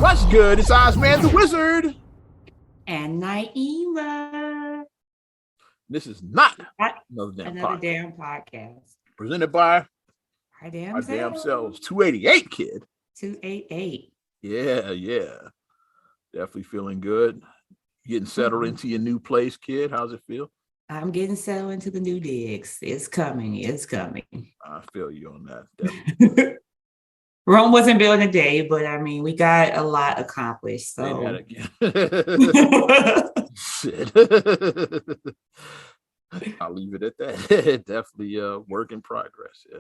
What's good? It's Ozman the Wizard. And Naima. This is not Not another damn another podcast. damn podcast. Presented by Our damn our damn selves. selves. 288, kid. 288. Yeah. Definitely feeling good. Getting settled into your new place, kid. How's it feel? I'm getting settled into the new digs. It's coming. I feel you on that. Definitely. Rome wasn't built in a day, but I mean, we got a lot accomplished. Say So that again. Shit. I'll leave it at that. Definitely a work in progress. Yeah.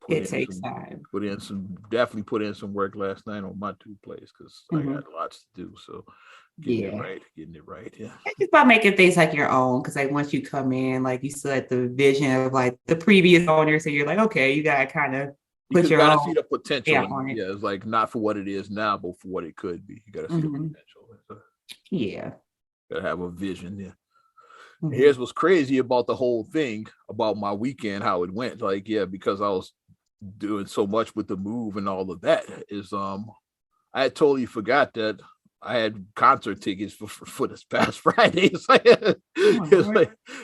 It takes time. Definitely put in some work last night on my two plays because I got lots to do. So getting it right. Yeah. It's about making things like your own, because like once you come in, like you said, the vision of like the previous owner, so you're like, okay, you gotta kind of put your gotta own see the potential on it. Yeah, it's like not for what it is now, but for what it could be. You gotta see the potential. Yeah. Gotta have a vision. Yeah. Here's what's crazy about the whole thing about my weekend, how it went. Like, yeah, because I was doing so much with the move and all of that is I had totally forgot that I had concert tickets for this past Friday. It's like,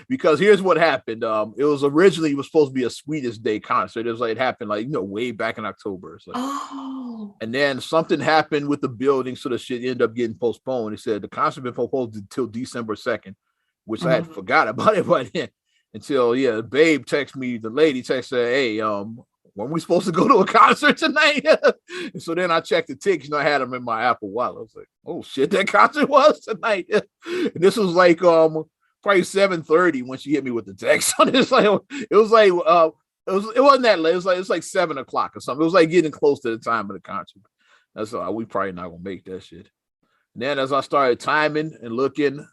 because here's what happened. It was supposed to be a Sweetest Day concert. It was like it happened like way back in October. It's like, and then something happened with the building, so the shit ended up getting postponed. It said the concert been postponed until December 2nd, which I had forgot about it by then. Until the babe texted me, the lady texted, hey, when we supposed to go to a concert tonight? And so then I checked the tickets and I had them in my Apple Wallet. I was like, oh shit, that concert was tonight. And this was like probably 7:30 when she hit me with the text. It wasn't that late. It was like 7 o'clock or something. It was like getting close to the time of the concert. That's all. We probably not gonna make that shit. And then as I started timing and looking,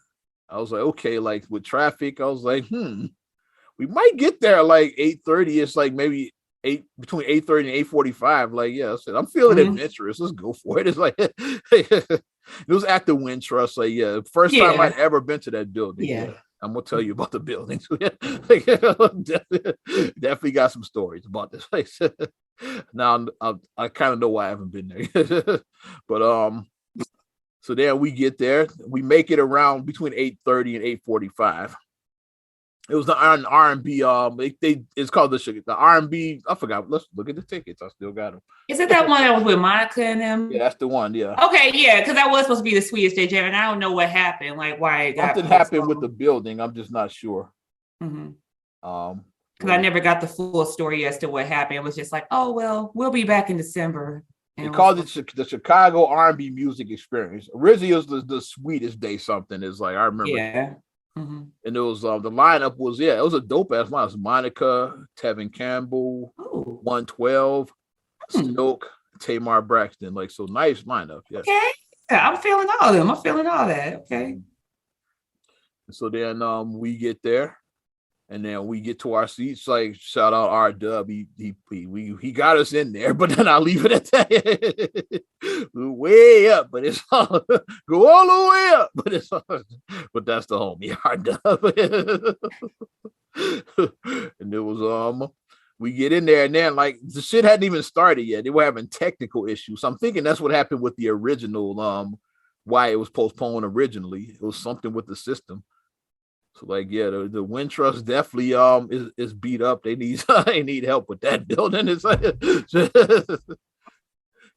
I was like, okay, like with traffic, I was like, we might get there like 8:30. It's like maybe between 8:30 and 8:45. Like, yeah, I said, I'm feeling adventurous. Let's go for it. It's like it was at the Wind Trust. Like, first time I'd ever been to that building. Yeah. I'm gonna tell you about the building. Definitely got some stories about this place. Now I kind of know why I haven't been there. But so then we get there. We make it around between 8:30 and 8:45. It was the R&B. It's called the R&B. I forgot. Let's look at the tickets. I still got them. Is it that one that was with Monica and them? Yeah, that's the one. Yeah. Okay, yeah, because that was supposed to be the Sweetest Day Jam, and I don't know what happened. Like why it got something happened with the building. I'm just not sure. Because I never got the full story as to what happened. It was just like, oh well, we'll be back in December. They called it the Chicago R&B Music Experience. Originally, it was the Sweetest Day something. It's like I remember. Yeah. And it was the lineup was it was a dope ass lineup. It was Monica, Tevin Campbell, 112, Silk, Tamar Braxton. Like, so nice lineup. Yeah. Okay. Yeah, I'm feeling all of them. I'm feeling all that. Okay. So then we get there. And then we get to our seats. Like, shout out R-Dub. He got us in there, but then I'll leave it at that. Way up, but it's all go all the way up. But that's the homie R-Dub. And it was we get in there, and then like the shit hadn't even started yet. They were having technical issues. So I'm thinking that's what happened with the original why it was postponed originally. It was something with the system. So like, yeah, the Wind Trust definitely is beat up. They need help with that building. It's like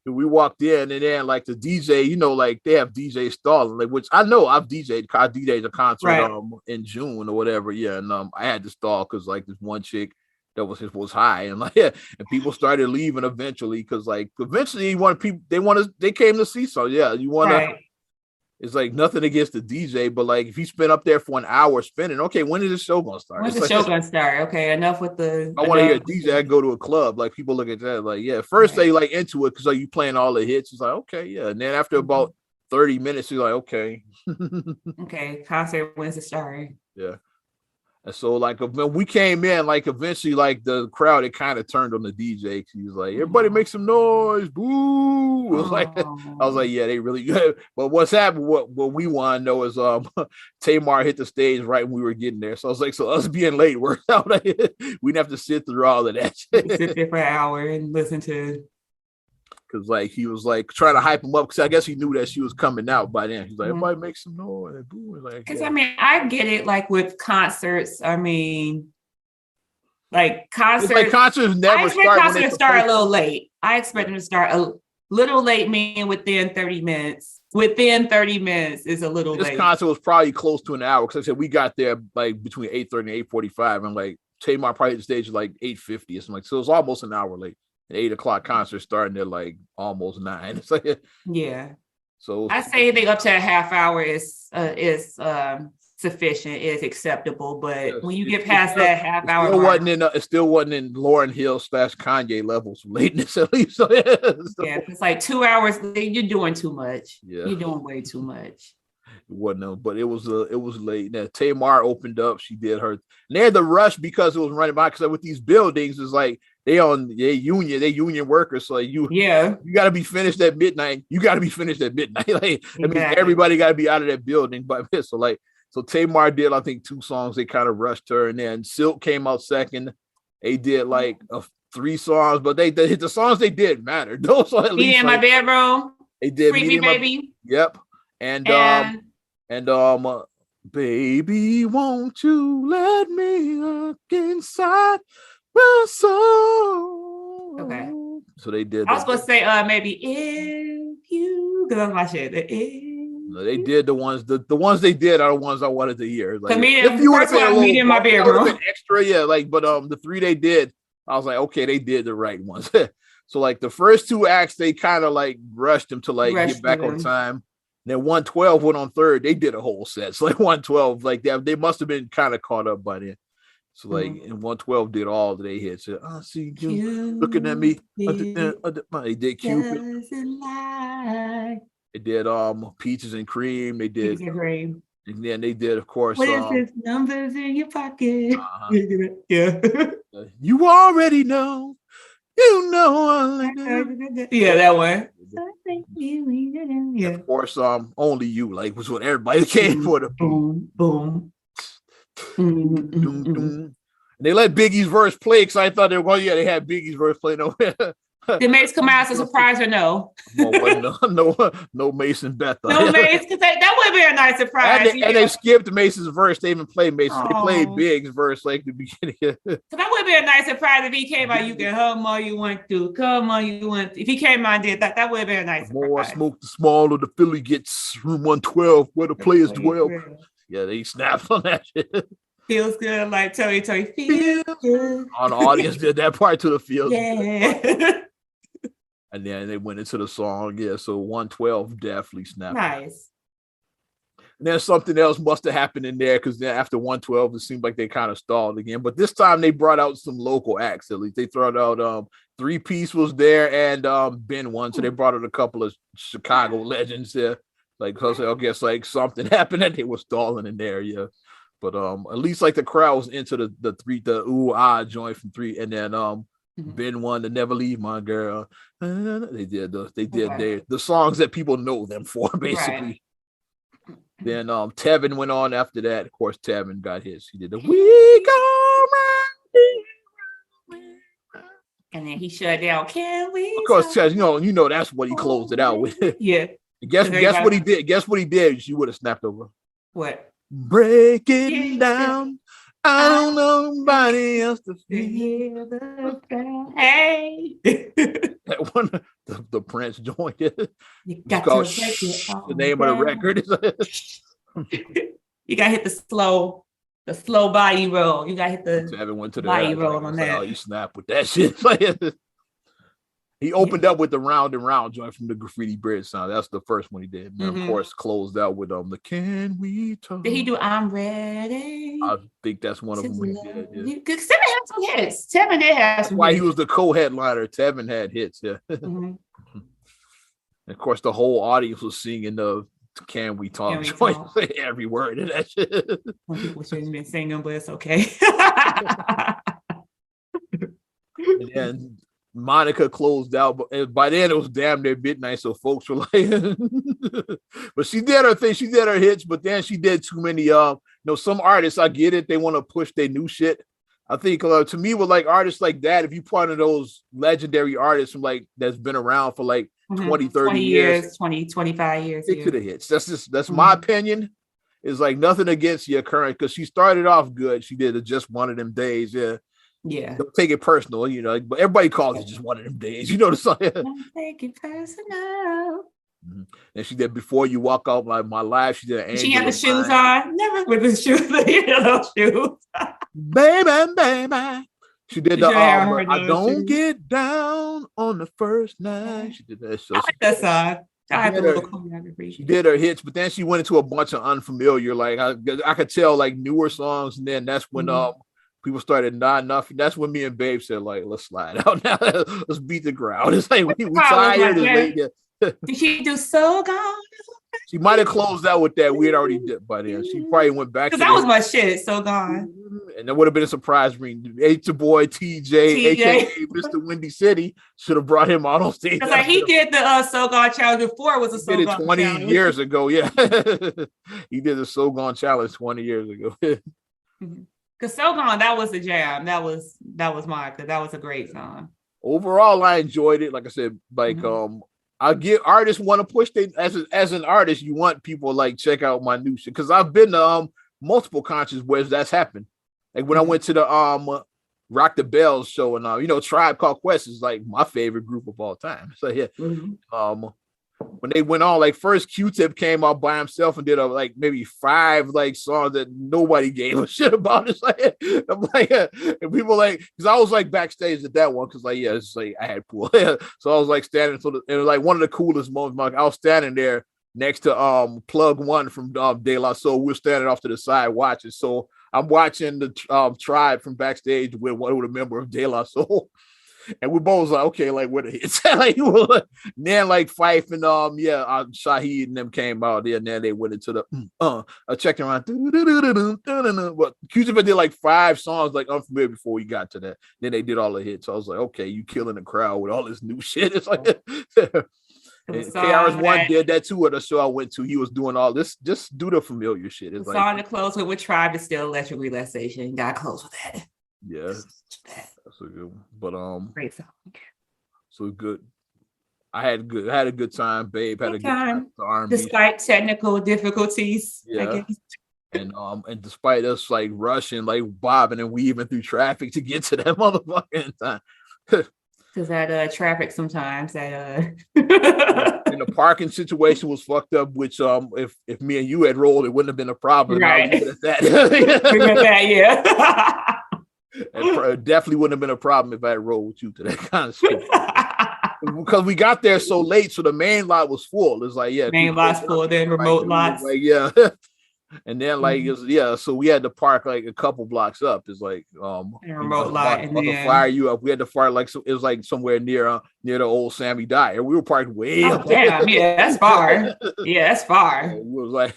we walked in, and then like the DJ, like they have DJ stalling, like, which I know I've DJ'd a concert in June or whatever. Yeah, and I had to stall because like this one chick that was high, and like and people started leaving eventually because like eventually they came to see. So yeah, you want to. It's like nothing against the DJ, but like if he spent up there for an hour spinning, okay, when is the show gonna start? When's the show gonna start? Okay, enough with the. I want to hear a DJ. I go to a club. Like people look at that, like first they like into it because like you playing all the hits. It's like okay, yeah, and then after about 30 minutes, you're like okay, okay, concert when's it starting? Yeah. And so like when we came in, like eventually like the crowd, it kind of turned on the DJ. He was like, everybody make some noise, boo. I was like, yeah, they really good. But what's happened, what we want to know is Tamar hit the stage right when we were getting there. So I was like, so us being late worked out. We'd have to sit through all of that. Sit there for an hour and listen to because like he was like trying to hype him up because I guess he knew that she was coming out by then. He's like, everybody make some noise. And boom, like, because I mean, I get it. Like with concerts, I mean, like concerts. It's like concerts never start. Concerts to start a little late. I expect them to start a little late, meaning within 30 minutes. Within 30 minutes is a little late. This concert was probably close to an hour because I said we got there like between 8:30 and 8:45, and like Tamar probably hit the stage at like 8:50 or something. Like, so it was almost an hour late. An 8 o'clock concert starting at like almost 9. It's like So I say anything up to a half hour is sufficient, is acceptable. But when you get past that half hour, it still wasn't in Lauryn Hill / Kanye levels of lateness at least. So, it's like 2 hours. You're doing too much. Yeah, you're doing way too much. It wasn't, but it was late. Now Tamar opened up. She did her. And they had to rush because it was running by. Because with these buildings, it's like they union workers. So like you got to be finished at midnight. You got to be finished at midnight. Like I mean, everybody got to be out of that building by this. So Tamar did, I think, 2 songs. They kind of rushed her, and then Silk came out second. They did like 3 songs, but the songs they did mattered. Those at least in my bedroom. They did Freak Me Baby. Yep. And baby, won't you let me look inside my soul? Okay. So they did. I was supposed to say maybe if you, because that's my shit. No, they did the ones they did are the ones I wanted to hear. Like if you would have been me in my bedroom, extra, but the 3 they did, I was like, okay, they did the right ones. So like the first 2 acts, they kind of like rushed them to like get back on time. And then 112 went on third. They did a whole set. So like 112, like they must have been kind of caught up by then. So like and 112 did all of their hits. So, I see you looking at me. They did Cupid. They did Peaches and Cream. They did Peaches and Cream. And then they did, of course. What is this? Numbers in your pocket. You already know. You know. Yeah, that one. Yeah. Of course, Only You, like, was what everybody came for. The boom, boom. And they let Biggie's verse play because I thought they were going, they had Biggie's verse play. No. Did Mace come out as a surprise or no? No Mace and Beth. No Mace, because that would be a nice surprise. And they skipped Mace's verse. They even played Mace. They played Big's verse like the beginning. So that would be a nice surprise if he came out. You can hum all you want to, come all you want. If he came out and did that, that would be a nice surprise. The more I smoke, the smaller the Philly gets. Room 112, where the players dwell. Yeah, they snapped on that shit. Feels good, like Tony feels good. On the audience did that part to the field. Yeah. And then they went into the song. Yeah, so 112 definitely snapped. Nice. And then something else must have happened in there because then after 112, it seemed like they kind of stalled again. But this time they brought out some local acts. At least they brought out 3 Piece was there and Ben One. So they brought out a couple of Chicago legends there. Like, because I guess like something happened and they were stalling in there. Yeah. But at least like the crowd was into the ooh ah joint from 3, and then Ben One to Never Leave My Girl. They did the songs that people know them for basically. Right. Then Tevin went on after that. Of course, Tevin got his. He did the We Go Round. And then he shut down. Can we? Of course, because you know that's what he closed it out with. Yeah. Guess what he did? Guess what he did? She would have snapped over. What? Breaking down. I don't know nobody else to feel. Hey. That one, the Prince joint. You got to break it all the name of the record. You got to hit the slow body roll. You got to hit the went to body roll on that. Oh, you snap with that shit. He opened up with the Round and Round joint from the Graffiti Bridge sound. That's the first one he did. And of course, closed out with the Can We Talk? Did he do I'm Ready? I think that's one of them when he did. Yeah. Tevin had some hits. Tevin did have some hits. He was the co-headliner. Tevin had hits. Yeah. And of course, the whole audience was singing the Can We Talk? Every word of that shit. When people shouldn't have been singing, but it's okay. And then Monica closed out, but by then it was damn near midnight, so folks were like, but she did her thing, she did her hits, but then she did too many some artists, I get it, they want to push their new shit. I think to me, with like artists like that, if you part of those legendary artists from like that's been around for like 20, 30 years, 20, 25 years. Stick to the hits. That's my opinion. It's like nothing against your current, because she started off good. She did it just one of them days. Yeah. Yeah. Don't take it personal, you know, but everybody calls it just one of them days. You know the song. Don't take it personal. And she did Before You Walk Out My Life. She did She had the shoes on. Never with the shoes, the yellow shoes. Baby. She did the I Don't Get Down on the First Night. She did that. So I like that song. She did her hits, but then she went into a bunch of unfamiliar, like I could tell, like newer songs, and then that's when people started nodding off. That's when me and Babe said, like, let's slide out now. Let's beat the ground. It's like we tired. Did she do So Gone? She might have closed out with that. We had already did by then. She probably went back. Because that was my shit. So Gone. And that would have been a surprise ring. Your boy TJ, aka Mr. Windy City, should have brought him out on stage. Because like he did the So Gone challenge before. It was a So Gone 20 challenge. years ago. Yeah, he did the So Gone challenge 20 years ago. Because So Gone, that was the jam. That was mine. Because that was a great song. Overall, I enjoyed it. Like I said, like I get artists want to push they as an artist, you want people like check out my new shit, because I've been to multiple concerts where that's happened. Like when I went to the Rock the Bells show, and Tribe Called Quest is like my favorite group of all time. So yeah, when they went on, like first Q-Tip came out by himself and did like maybe 5 like songs that nobody gave a shit about. It's like I'm like, and people like, because I was like backstage at that one, because like it's like I had pool, so I was like standing. So it was like one of the coolest moments. Like I was standing there next to Plug One from De La Soul. We're standing off to the side watching. So I'm watching the Tribe from backstage with a member of De La Soul. And we both was like, okay, like where the hits? Like, then like Fife and Shaheed and them came out there, and then they went into the I checked around. But Q-Tip did like 5 songs like Unfamiliar before we got to that. Then they did all the hits. So I was like, okay, you killing the crowd with all this new shit. It's like KRS-One did that too at a show I went to. He was doing all this, just do the familiar shit. It's the song to close with Tribe is still Electric Relaxation. Gotta close with that. Yeah. That's a good one. But great song. So good. I had a good time. Babe had a good time. Despite technical difficulties. Yeah. And despite us like rushing, like bobbing and weaving through traffic to get to that motherfucking time. Because that traffic sometimes and the parking situation was fucked up, which if me and you had rolled, it wouldn't have been a problem. Right. That. Yeah. It definitely wouldn't have been a problem if I had rolled with you to that kind of shit. Because we got there so late, so the main lot was full. It's like, main lot's full, then remote lots. Like, yeah. And then like so we had to park like a couple blocks up. It's like remote lot, and then fire you up. We had to park like it was like somewhere near the old Sammy Dyer. We were parked way up there. Damn, yeah, that's far. Yeah, that's far. It was like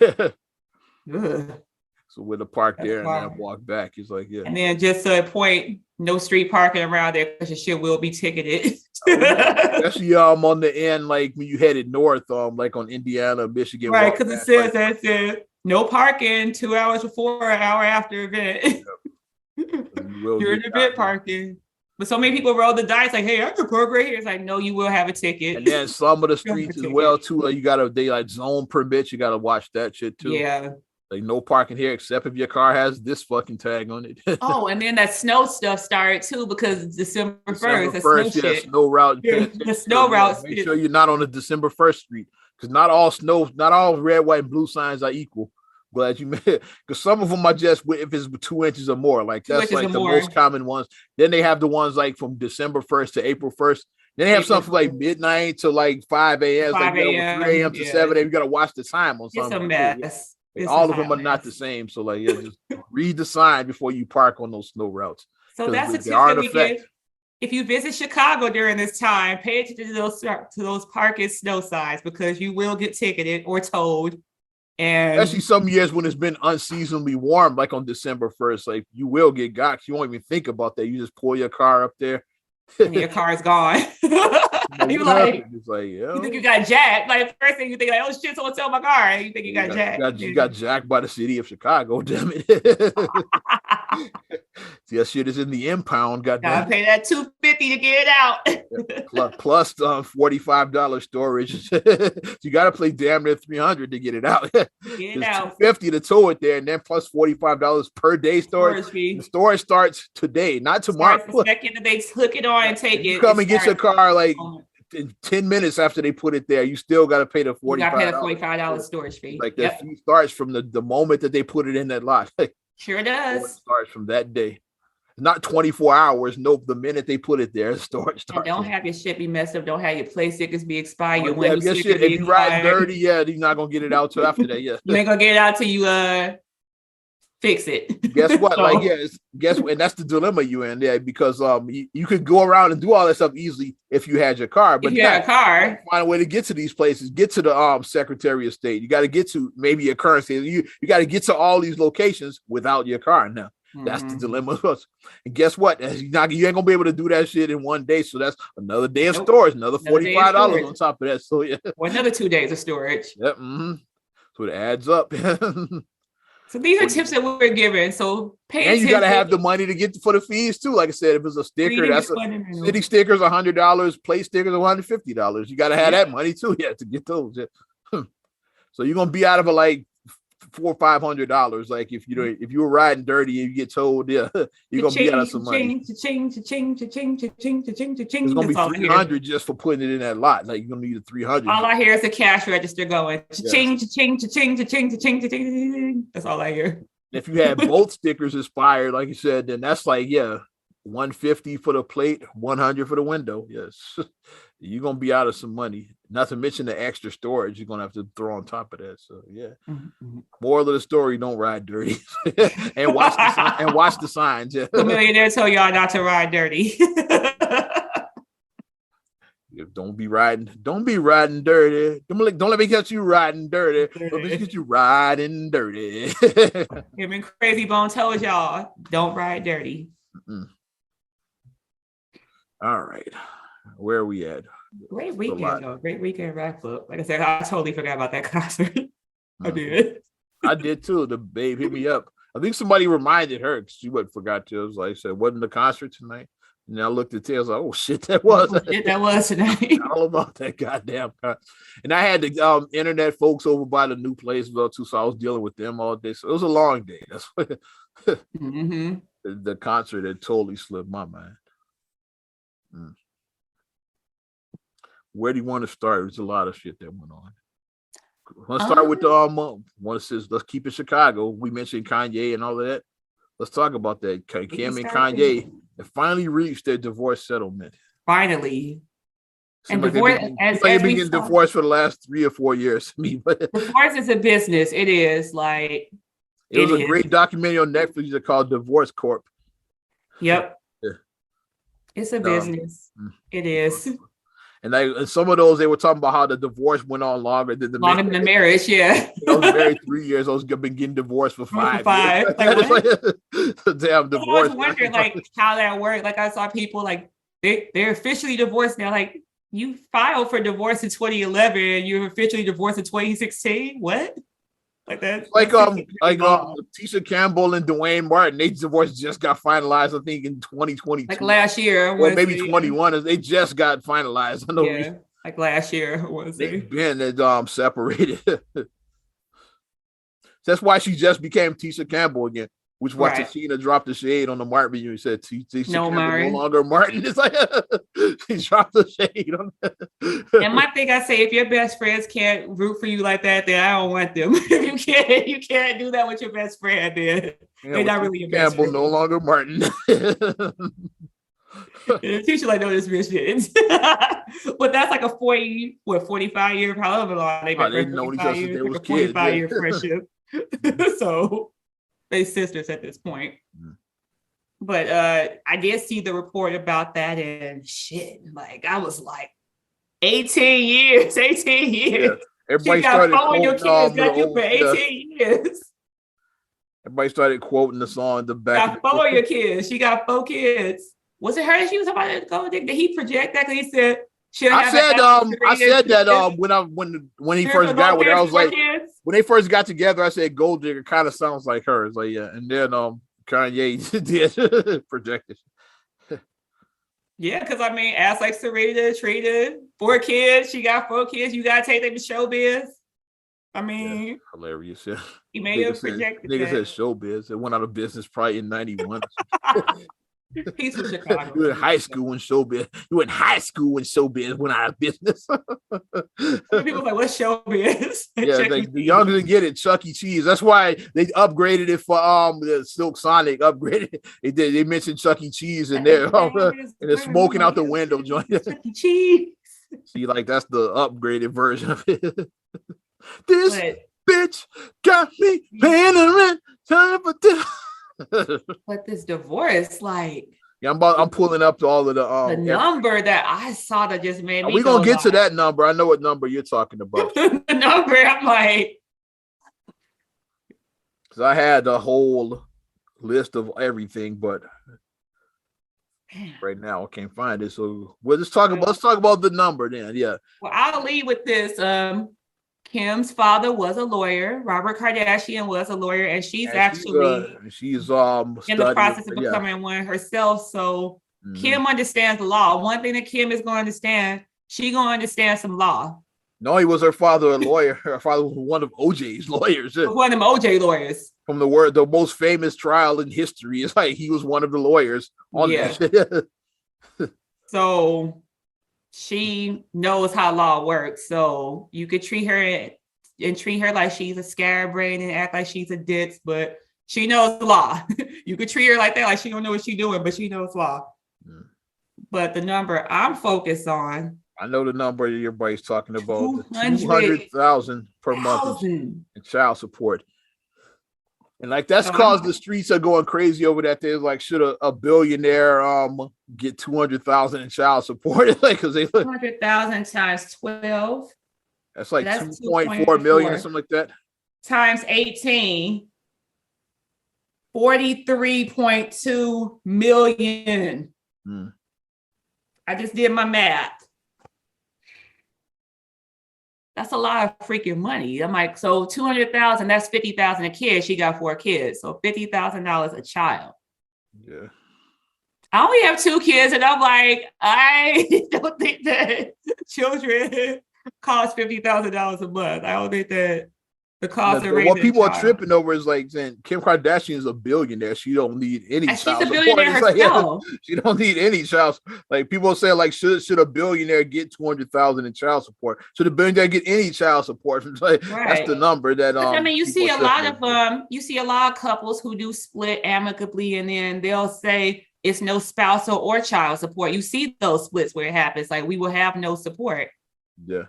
so with the park there and then walk back. It's like, yeah. And then just to a point, no street parking around there because your shit will be ticketed. Especially on the end, like when you headed north, like on Indiana, Michigan. Right, because it says that no parking 2 hours before, an hour after event. Yep. You're in event parking. But so many people roll the dice like, hey, I can park right here. It's like, no, you will have a ticket. And then some of the streets as well too. Like they like zone permits. You gotta watch that shit too. Yeah. Like no parking here except if your car has this fucking tag on it. And then that snow stuff started too because December 1st. Snow route. Yeah, the snow route. Make sure you're not on the December 1st street, because not all red, white, and blue signs are equal. Glad you made it, because some of them are just if it's 2 inches or more. Like that's like the most common ones. Then they have the ones like from December 1st to April 1st. Then they have something like midnight to like 5 a.m. 5 a.m. Like 3 a.m. to 7 a.m. You got to watch the time on something. It's a mess. Like, all of them are not the same. So like, just read the sign before you park on those snow routes. So that's a tip that we give. If you visit Chicago during this time, pay attention to those parking snow signs, because you will get ticketed or towed. And especially some years when it's been unseasonably warm, like on December 1st, like you will get got. You won't even think about that. You just pull your car up there. And your car is gone. You like, you think you got jacked. Like first thing you think, like, oh shit, someone sell my car. You think you got jacked. You got jacked by the city of Chicago, damn it. See, that shit is in the impound. Gotta Goddamn. pay that $250 to get it out. Plus $45 storage. You got to pay damn near $300 to get it out. It's $250 to tow it there, and then plus $45 per day storage. The storage starts today, not tomorrow. The second that they hook it on and take it, you come and get your car like in 10 minutes after they put it there. You still got to pay the $45. You got to pay the $45 storage fee. Like that fee starts from the moment that they put it in that lot. Sure does. It starts from that day. Not 24 hours. Nope. The minute they put it there, storage starts. And don't have your shit be messed up. Don't have your play stickers be expired. Oh, yeah, if you ride dirty, you're not gonna get it out till after that. Yeah, you ain't gonna get it out till you fix it. Guess what? Guess what? And that's the dilemma you in there because you could go around and do all that stuff easily if you had your car, but if you had a car, find a way to get to these places. Get to the Secretary of State. You got to get to maybe your currency. You got to get to all these locations without your car now. That's the dilemma. And guess what? You ain't gonna be able to do that shit in one day. So that's another day of storage, another $45 on top of that. So yeah, or another 2 days of storage. Yep. So it adds up. So these are tips that we're giving. So pay attention. And you gotta have the money to get for the fees too. Like I said, if it's a sticker, that's city stickers $100, plate stickers $150. You gotta have that money too, to get those. Yeah. So you're gonna be out of like $400 or $500. Like if you were riding dirty and you get told, you're gonna be out of some money. It's gonna be $300 just for putting it in that lot. Like you're gonna need a $300. All I hear is the cash register going. Cha-ching, cha-ching, cha-ching, cha-ching, cha-ching, cha-ching. That's all I hear. If you had both stickers expired, like you said, then that's like $150 for the plate, $100 for the window. Yes. You're gonna be out of some money. Not to mention the extra storage you're gonna have to throw on top of that. So moral of the story: don't ride dirty, and watch the signs. Yeah. The millionaire tell y'all not to ride dirty. Don't be riding dirty. Don't let me catch you riding dirty. Let me get you riding dirty. Him and Crazy Bone tells y'all don't ride dirty. All right. Where are we at? Great weekend, though. Great weekend wrap up. Like I said, I totally forgot about that concert. I did. I did too. The babe hit me up. I think somebody reminded her because she forgot to. It was like I said, wasn't the concert tonight? And I looked at it, I was like, oh shit, that was tonight. All about that goddamn concert. And I had the internet folks over by the new place as well too, so I was dealing with them all day. So it was a long day. That's what the concert had totally slipped my mind. Where do you want to start? There's a lot of shit that went on. Let's start with the one says let's keep it Chicago. We mentioned Kanye and all of that. Let's talk about that. Kim and Kanye have finally reached their divorce settlement. Finally. And divorce, as they've been getting divorced for the last 3 or 4 years. Divorce is a business. It is like it was a great documentary on Netflix that called Divorce Corp. Yep. Yeah. It's a business. It is. And some of those, they were talking about how the divorce went on longer than the marriage. Yeah, I was married 3 years. I was been getting divorced for 5 years. Damn divorce. I was wondering how that worked. Like I saw people they're officially divorced now. Like you filed for divorce in 2011, you're officially divorced in 2016. What? Like that? Tisha Campbell and Dwayne Martin, their divorce just got finalized, I think, in 2022. Like last year. Or maybe 21. They just got finalized. Like last year. They've been separated. That's why she just became Tisha Campbell again. Which was Tashina dropped the shade on the Martin video. He said Tisha Campbell no longer Martin. It's like he dropped the shade on that. And my thing I say, if your best friends can't root for you like that, then I don't want them. If you can't do that with your best friend, then they're not really your best friend. Campbell no longer Martin. Teacher no, this bitch did. But that's like a 45 year, however long they've been known each other since they was kids. 45-year friendship. So they sisters at this point. But I did see the report about that and shit. Like I was like 18 years. Yeah. Everybody started following your kids, got you for 18 years. Everybody started quoting the song the back. Got 4 of your kids. She got 4 kids. Was it her that she was about to go? Did he project that? Because he said I said that when he first got with her, I was like, when they first got together, I said Gold Digger kind of sounds like her. It's like, yeah. And then Kanye did projected. Yeah, because I mean, ass like Sarita, Trita, 4 kids. She got 4 kids. You gotta take them to showbiz. I mean, Hilarious. Yeah. he may have projected Nigga said that. showbiz. It went out of business probably in 91. He's from Chicago. You were in high school when showbiz. You were in high school when showbiz went out of business. People like, what's showbiz? Yeah, like the younger they get it, Chuck E. Cheese. That's why they upgraded it for the Silk Sonic. Upgraded. They mentioned Chuck E. Cheese in there, and they're smoking out the window joint. Chuck E. Cheese. See, like that's the upgraded version of it. This bitch got me paying the rent. Time for this. But this divorce, like, yeah, I'm pulling up to all of the number that I saw that just made me. We're gonna get to that number. I know what number you're talking about. The number, I'm like, because I had a whole list of everything, but right now I can't find it. So let's talk about the number then. Yeah. Well, I'll lead with this. Kim's father was a lawyer. Robert Kardashian was a lawyer, and she's in the process of becoming one herself. So Kim understands the law. One thing that Kim is going to understand, she's going to understand some law. No, he was her father a lawyer. Her father was one of OJ's lawyers. One of them OJ lawyers. From the most famous trial in history. It's like he was one of the lawyers on that. So she knows how law works. So you could treat her like she's a scatterbrain and act like she's a ditz, but she knows law. You could treat her like that, like she don't know what she's doing, but she knows law. But the number I'm focused on, I know the number everybody's talking about, 200,000 per month in child support. And like that's caused the streets are going crazy over that. There's like, should a billionaire get 200,000 in child support? Like, because they 200,000 times 12. That's like 2.4 million or something like that. Times 18, 43.2 million. I just did my math. That's a lot of freaking money. I'm like, so 200,000, that's 50,000 a kid. She got 4 kids. So $50,000 a child. Yeah. I only have 2 kids, and I'm like, I don't think that children cost $50,000 a month. I don't think that the cost of raising what people are tripping over is like saying Kim Kardashian is a billionaire. She don't need any child support. She's a billionaire herself. She don't need any child. Like people say, like should a billionaire get 200,000 in child support? Should a billionaire get any child support? Like, that's the number that. I mean, you see a lot of couples who do split amicably, and then they'll say it's no spousal or child support. You see those splits where it happens. Like we will have no support. Yeah.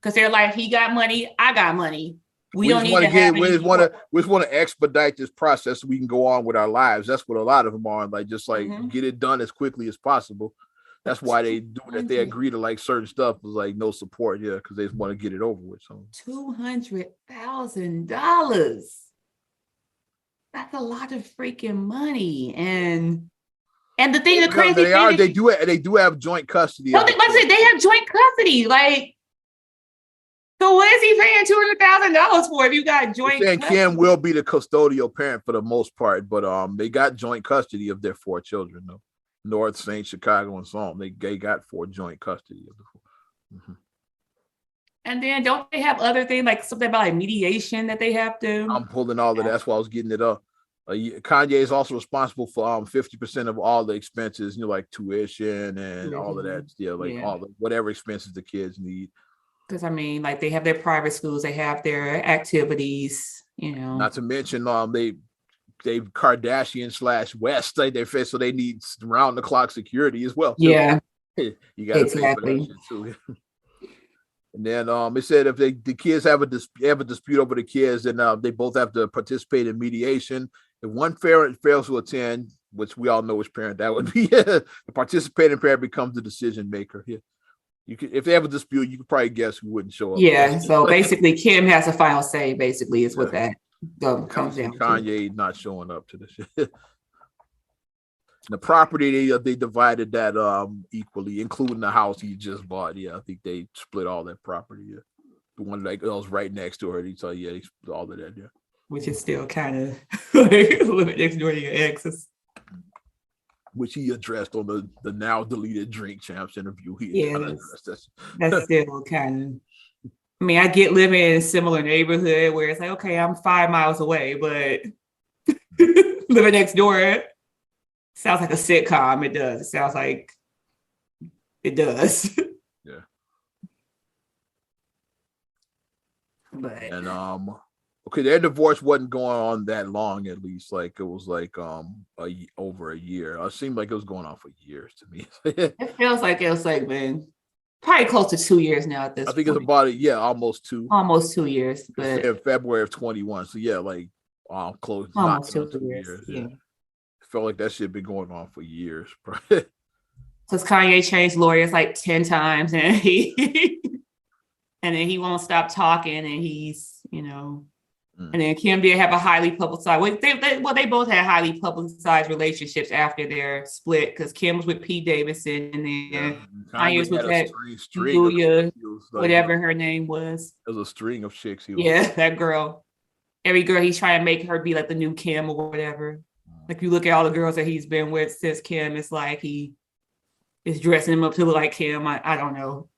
Because they're like, he got money, I got money. We just want to expedite this process so we can go on with our lives. That's what a lot of them are, like just like get it done as quickly as possible. That's why they do that. They agree to like certain stuff was like no support, because they just want to get it over with. So $200,000. That's a lot of freaking money. And the thing, the crazy thing, they do have joint custody. No, they have joint custody. Like, so what is he paying $200,000 for if you got joint custody? Kim will be the custodial parent for the most part, but they got joint custody of their 4 children though. North, St. Chicago, and so on. They got 4 joint custody of the 4. And then don't they have other things like something about like mediation that they have to? I'm pulling all of that. That's why I was getting it up. Kanye is also responsible for 50% of all the expenses, like tuition and all of that. All the whatever expenses the kids need. Because I mean, like they have their private schools, they have their activities, Not to mention, they Kardashian / West, like they're so they need round the clock security as well. Yeah, you got exactly. Pay for that shit too. And then it said if the kids have a dispute over the kids, then they both have to participate in mediation. If one parent fails to attend, which we all know which parent that would be, the participating parent becomes the decision maker. Yeah. If they have a dispute, you can probably guess who wouldn't show up. Yeah, so basically Kim has a final say, basically, is what that comes down to. Kanye not showing up to this shit. The property, they divided that equally, including the house he just bought. Yeah, I think they split all that property. Yeah. The one that was right next to her, they split all of that, yeah. which is still kind of like living next door to your exes. Which he addressed on the now deleted Drink Champs interview. That's still kind of. I mean, I get living in a similar neighborhood where it's like, okay, I'm 5 miles away, but living next door sounds like a sitcom. It does. It sounds like it does. Yeah. But and okay, their divorce wasn't going on that long, at least. Like it was like over a year. It seemed like it was going on for years to me. it feels like been probably close to 2 years now at this I think point. it's about almost 2. Almost 2 years, but in February of 21. So yeah, like close almost knocking 2 on 2 years. years. Yeah. Felt like that shit been going on for years. Because Kanye changed lawyers like 10 times and and then he won't stop talking, and he's, and then Kim did have a highly publicized. They both had highly publicized relationships after their split, because Kim was with Pete Davidson, and then Kanye was with that Julia, whatever her name was. It was a string of chicks. That girl. Every girl he's trying to make her be like the new Kim or whatever. Like you look at all the girls that he's been with since Kim, it's like he is dressing them up to look like Kim. I don't know.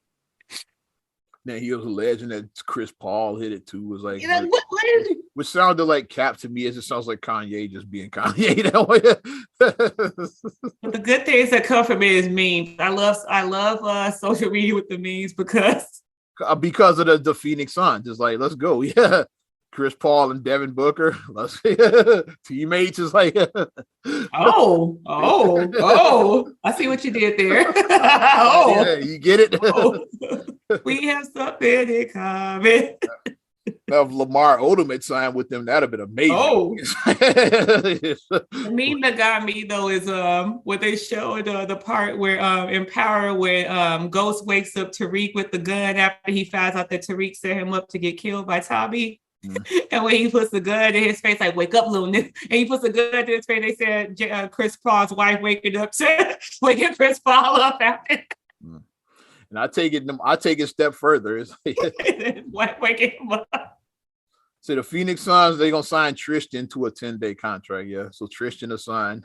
Then he was alleging that Chris Paul hit it too. Was like, what is it? Which sounded like cap to me. It just sounds like Kanye just being Kanye that way. But the good things that come from it is memes. I love social media with the memes because of the Phoenix Suns. Just like, let's go, yeah. Chris Paul and Devin Booker, let's teammates is like, oh, I see what you did there. Yeah, you get it. We have something in common. If Lamar Odom had signed with them, that'd have been amazing. The meme that got me though is what they showed the part where in Power when Ghost wakes up Tariq with the gun after he finds out that Tariq set him up to get killed by Tommy. And when he puts the gun in his face, like, wake up, little nigga. And he puts the gun in his face, they said Chris Paul's wife waking up to waking Chris Paul up after. And I take it a step further. It's like, waking him up. So the Phoenix Suns, they're gonna sign Tristan to a 10-day contract. Yeah. So Tristan is signed.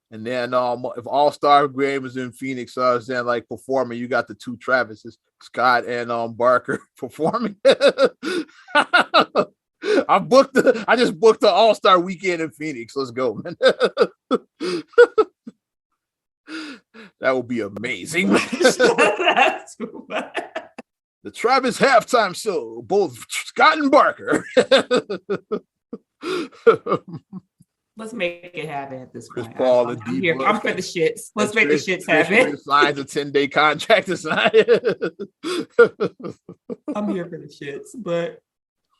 And then if All-Star Game is in Phoenix, then like performing, you got the two Travises, Scott and Barker performing. I just booked the All-Star weekend in Phoenix. Let's go, man. That would be amazing. That's too bad. The Travis halftime show, both Scott and Barker. Let's make it happen at this point. Chris Paul and I'm here. I'm for the shits. Let's make the shits happen. Signs a 10-day contract to sign. I'm here for the shits. But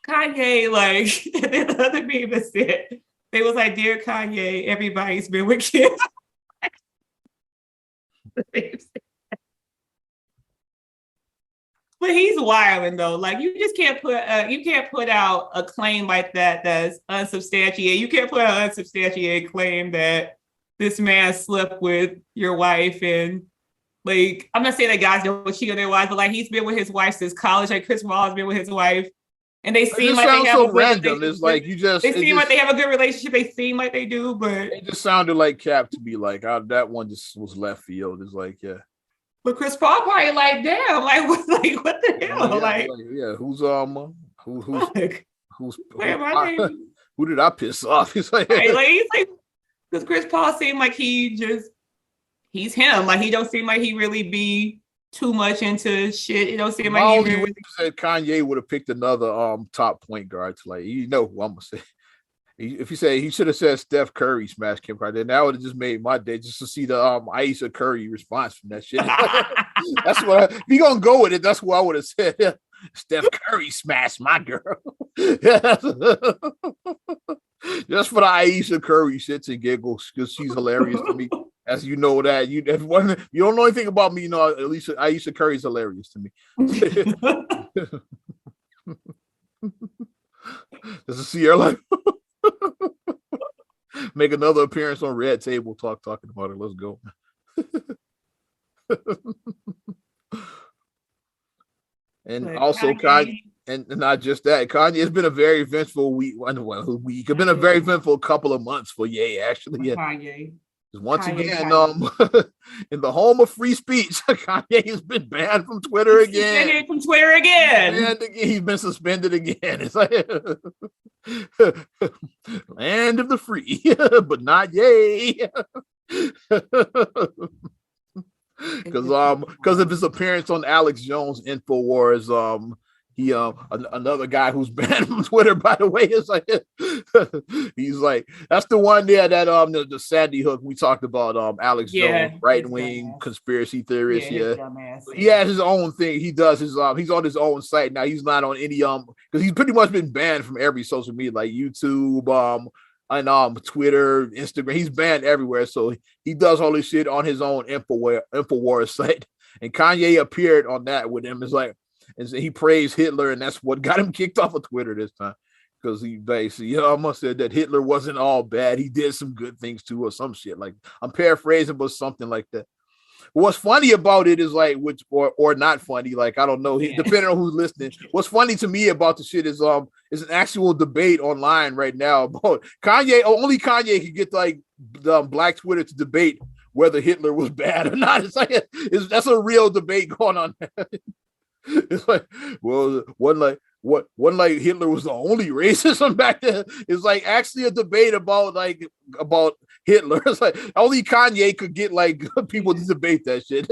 Kanye, like, and then the other meme that said, they was like, dear Kanye, everybody's been with Kim. But he's wilding though. Like you just can't put out a claim like that that's unsubstantiated. You can't put out an unsubstantiated claim that this man slept with your wife, and like I'm not saying that guys don't cheat on their wives, but like he's been with his wife since college. Like Chris Paul has been with his wife, and they seem like they have so random. It's like they seem like they have a good relationship. They seem like they do, but it just sounded like cap to be like that one just was left field. It's like But Chris Paul probably like, damn, like what the hell? Who did I piss off? He's like, because Chris Paul seemed like he's him. Like he don't seem like he really be too much into shit. It don't seem like he really said Kanye would have picked another top point guard to like, who I'm gonna say. If you say he should have said Steph Curry smashed Kim Kardashian, that would have just made my day just to see the Aisha Curry response from that shit. That's what if you gonna go with it, that's what I would have said. Steph Curry smashed my girl. Just for the Aisha Curry shits and giggles, because she's hilarious to me. As you know that you don't know anything about me, at least Aisha Curry's hilarious to me. Just to see her like make another appearance on Red Table talking about her. Let's go. And but also Kanye And not just that, Kanye. It's been a very eventful week. It's been a very eventful couple of months for Ye. Actually, yeah. Kanye. Once again, in the home of free speech, Kanye has been banned from Twitter again. Suspended from Twitter again. He's been suspended again. It's like land of the free, but not Ye. Because of his appearance on Alex Jones InfoWars, he another guy who's banned from Twitter, by the way, is like he's like, that's the one there that the Sandy Hook we talked about, Alex Jones, right-wing conspiracy theorist. He has his own thing. He does his he's on his own site now. He's not on any because he's pretty much been banned from every social media like YouTube, and Twitter, Instagram. He's banned everywhere. So he does all this shit on his own InfoWars site. And Kanye appeared on that with him. It's like, and he praised Hitler, and that's what got him kicked off of Twitter this time. Because he basically, almost said that Hitler wasn't all bad. He did some good things too, or some shit. Like, I'm paraphrasing, but something like that. What's funny about it is like, which or not funny, like I don't know, depending on who's listening. What's funny to me about the shit is an actual debate online right now about Kanye. Only Kanye can get like the Black Twitter to debate whether Hitler was bad or not. It's like that's a real debate going on. It's like, well, one like Hitler was the only racism back then. It's like actually a debate about Hitler. It's like only Kanye could get like people to debate that shit.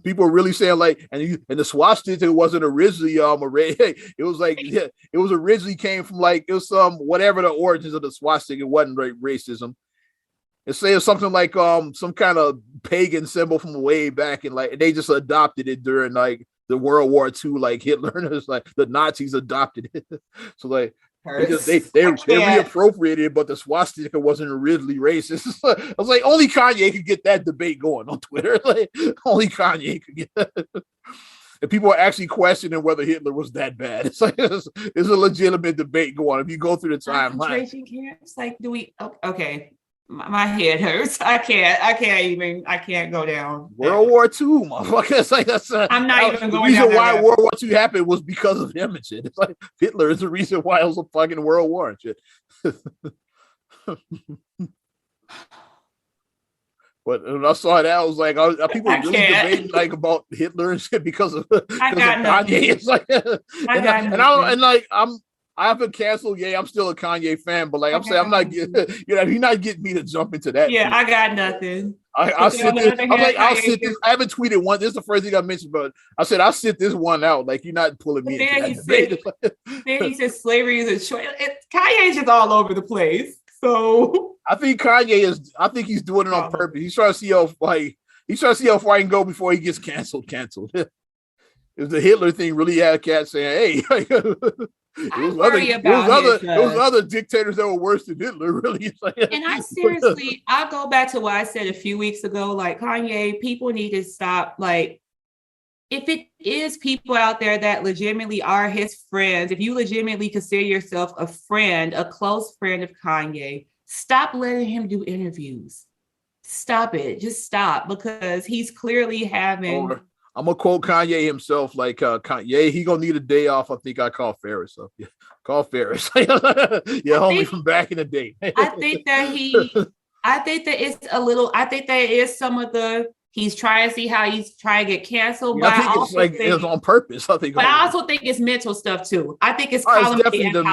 People are really saying like, and the swastika wasn't originally it was like it was originally came from like it was whatever the origins of the swastika. It wasn't racism. It's saying something like some kind of pagan symbol from way back, and like they just adopted it during like the World War II, like Hitler, and it's like the Nazis adopted it. So like they reappropriated it, but the swastika wasn't originally racist. I was like, only Kanye could get that debate going on Twitter. Like only Kanye could get that. And people are actually questioning whether Hitler was that bad. It's like it's a legitimate debate going on. If you go through the timeline, camps, like, do we? Okay. My head hurts. I can't go down. World War II, motherfucker. It's like I'm not even going down. The reason why World War II happened was because of him and shit. It's like Hitler is the reason why it was a fucking World War and shit. But when I saw that, I was like, people really debating like about Hitler and shit because of Kanye. It's like, I haven't canceled. Yeah, I'm still a Kanye fan, but like I'm saying, I'm not getting, you're not getting me to jump into that. Yeah, I got nothing. I'll sit this. I'll sit this. I haven't tweeted one. This is the first thing I mentioned, but I said I'll sit this one out. Like you're not pulling me. Then he said slavery is a choice. Kanye's just all over the place. So I think I think he's doing it on purpose. He's trying to see how far he can go before he gets canceled. If the Hitler thing really had cats saying, "Hey." It was other dictators that were worse than Hitler, really. And I'll go back to what I said a few weeks ago. Like Kanye, people need to stop. Like, if it is people out there that legitimately are his friends, if you legitimately consider yourself a friend, a close friend of Kanye, stop letting him do interviews. Stop it. Just stop, because he's clearly having. I'm gonna quote Kanye himself, like Kanye, he gonna need a day off. I think I call Ferris up. Yeah, call Ferris. Homie from back in the day. I think that it is some of the. He's trying to see how he's trying to get canceled. Yeah, I think it's on purpose. I also think it's mental stuff too. I think it's definitely the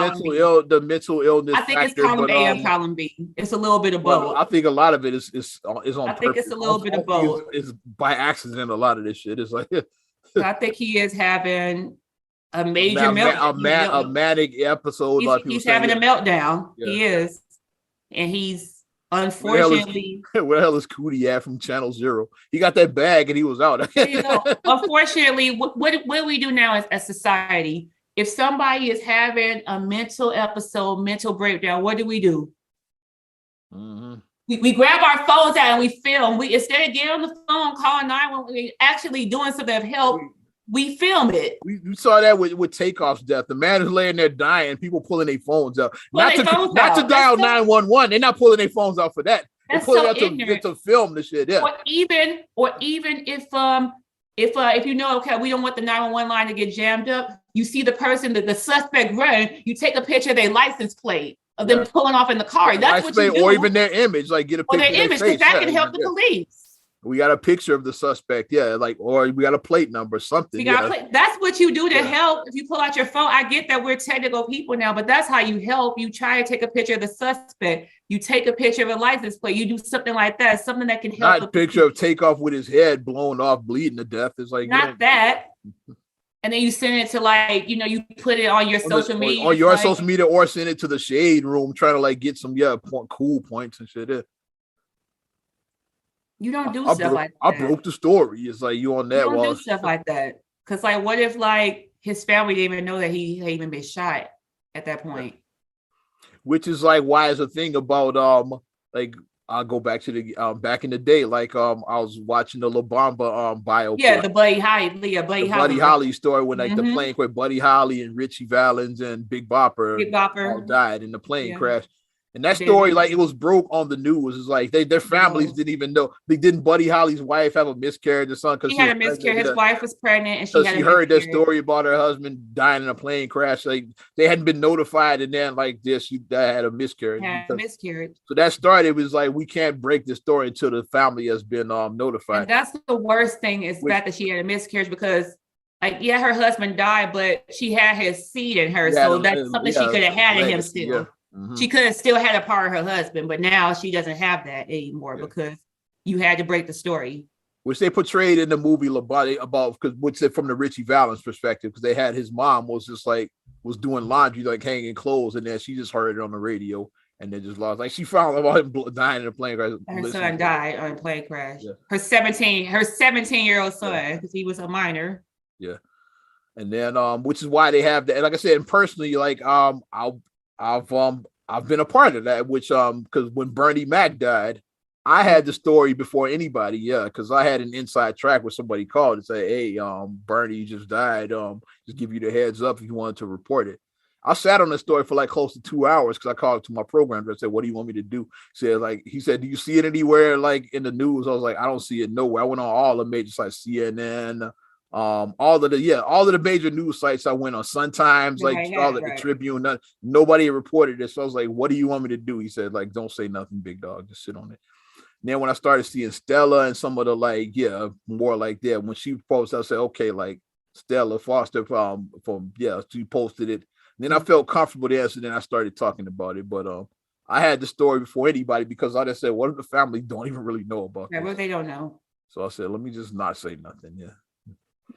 mental illness. I think it's column A and column B. It's a little bit of both. I think a lot of it is on purpose. I think it's a little bit of both. It's by accident. A lot of this shit is like. So I think he is having a major meltdown. A manic episode. He's having a meltdown. Yeah. He is, and he's. Unfortunately, where the hell is Cootie at from Channel Zero? He got that bag and he was out. Unfortunately, what we do now as a society, if somebody is having a mental episode, mental breakdown, what do? Mm-hmm. We grab our phones out and we film. We instead of getting on the phone, calling 911, actually doing something of help. We film it. We saw that with Takeoff's death. The man is laying there dying, people pulling their phones out. Not to dial 911. They're not pulling their phones out for that. They're pulling out to film the shit. Yeah. Or even if if you know, okay, we don't want the 911 line to get jammed up, you see the person, the suspect run, you take a picture of their license plate of them pulling off in the car. That's what you do. Or even their image, like get a picture of their image, because that can help the police. We got a picture of the suspect, like, or we got a plate number, something. That's what you do to help. If you pull out your phone, I get that we're technical people now, but that's how you help. You try to take a picture of the suspect. You take a picture of a license plate. You do something like that, something that can help. Not a picture of Takeoff with his head blown off, bleeding to death. It's like not that. And then you send it to, like, you know, you put it on your social media. On your social media, or send it to the shade room, trying to like get some cool points and shit. You don't do stuff like that. I broke the story. It's like you on that. You don't do stuff like that. Because, like, what if, like, his family didn't even know that he had even been shot at that point? Which is like why is a thing about like I'll go back to the back in the day, like I was watching the La Bamba bio. Yeah, the Buddy Holly story when like the plane where Buddy Holly and Richie Valens and Big Bopper all died in the plane crash. And that story, like, it was broke on the news. It's like their families didn't even know. They didn't. Buddy Holly's wife have a miscarriage or something? Because he had a miscarriage. His wife was pregnant, and she heard that story about her husband dying in a plane crash. Like they hadn't been notified, and then like this, she had a miscarriage. So that started. It was like we can't break the story until the family has been notified. And that's the worst thing is that she had a miscarriage because. Like, her husband died, but she had his seed in her. So that's something she could have had in him still. Yeah. Mm-hmm. She could have still had a part of her husband, but now she doesn't have that anymore because you had to break the story. Which they portrayed in the movie about from the Richie Valens perspective, because they had his mom was just like was doing laundry, like hanging clothes, and then she just heard it on the radio and then just lost. Like she found about him dying in a plane crash. Her son died on a plane crash. Yeah. Her 17-year-old son, because he was a minor. Yeah. And then which is why they have that. And like I said, and personally, like I've been a part of that, which because when Bernie Mac died, I had the story before anybody, because I had an inside track where somebody called and say, hey, Bernie just died. Just give you the heads up if you wanted to report it. I sat on the story for like close to 2 hours because I called to my program and said, what do you want me to do? He said, do you see it anywhere like in the news? I was like, I don't see it nowhere. I went on all the major sites, CNN, all of the major news sites. I went on Sun Times, the Tribune. Nobody reported this. So I was like, what do you want me to do? He said, like, don't say nothing, big dog, just sit on it. And then when I started seeing Stella and some of the more like that, when she posted, I said, okay, like Stella Foster she posted it. And then I felt comfortable there, so then I started talking about it. But I had the story before anybody because I just said, what if the family don't even really know about this? Well, they don't know. So I said, let me just not say nothing.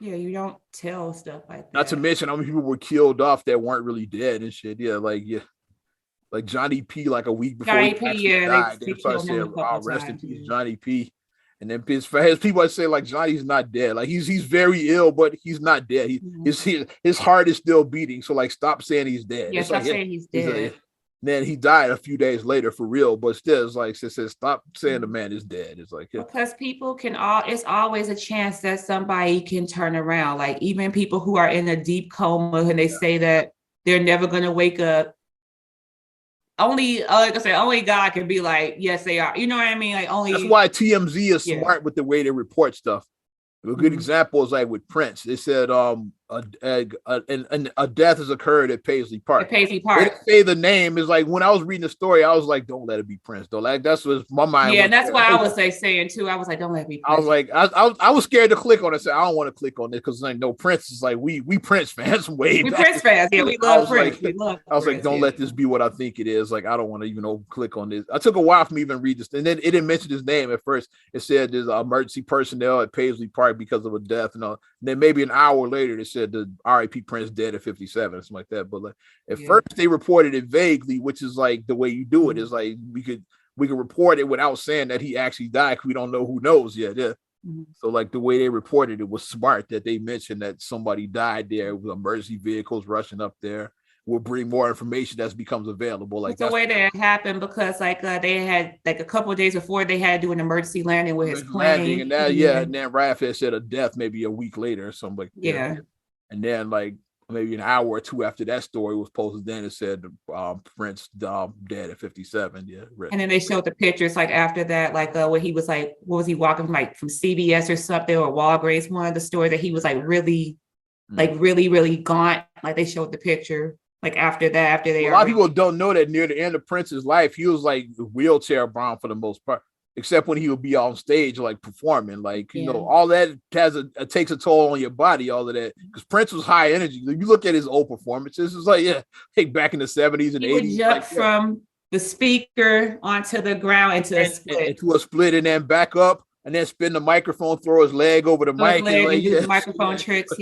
Yeah, you don't tell stuff like that. Not to mention how many people were killed off that weren't really dead and shit. Like Johnny P. Like a week before he died, they started saying, rest in peace, Johnny P. And then his people say like Johnny's not dead. Like he's very ill, but he's not dead. His heart is still beating. So like, stop saying he's dead. Yeah, stop saying he's dead. Then he died a few days later for real, but still, it's like says stop saying the man is dead. It's like because people it's always a chance that somebody can turn around. Like even people who are in a deep coma and they say that they're never going to wake up. Only, like I said, only God can be like, yes, they are. You know what I mean? Like only. That's why TMZ is smart with the way they report stuff. A good example is like with Prince. They said a death has occurred at Paisley Park. They didn't say the name. Is like when I was reading the story, I was like, don't let it be Prince though. Like that's what my mind. Yeah, that's why I was saying too. I was like, don't let it be Prince. I was like, I was scared to click on it. I said, I don't want to click on this because like no, Prince is like we Prince fans way back. Prince fans, yeah, we love Prince. I was like, don't let this be what I think it is. Like I don't want to even click on this. I took a while for me to even read this, and then it didn't mention his name at first. It said there's emergency personnel at Paisley Park because of a death, and then maybe an hour later they said the R.I.P. Prince dead at 57 or something like that. But like at first they reported it vaguely, which is like the way you do it is like we could report it without saying that he actually died. We don't know who knows yet. Yeah. So like the way they reported it was smart that they mentioned that somebody died there with emergency vehicles rushing up there. Will bring more information that becomes available. Like that's the way that it happened because like they had like a couple of days before they had to do an emergency landing with his plane. And then Raph had said a death maybe a week later or something like that. Yeah. And then like maybe an hour or two after that story was posted, then it said Prince dead at 57. Yeah, and then they showed the pictures like after that, like where he was like, what was he walking like from CVS or something or Walgreens, one of the stores that he was like really, really gaunt. Like they showed the picture. Like after that, after they a lot of people don't know that near the end of Prince's life, he was like wheelchair bound for the most part, except when he would be on stage like performing. Like, you know, all that takes a toll on your body, all of that. Because Prince was high energy. You look at his old performances, it's like, like back in the 70s and 80s. He would jump from the speaker onto the ground into a split and then back up and then spin the microphone, throw his leg over the mic and do the microphone tricks.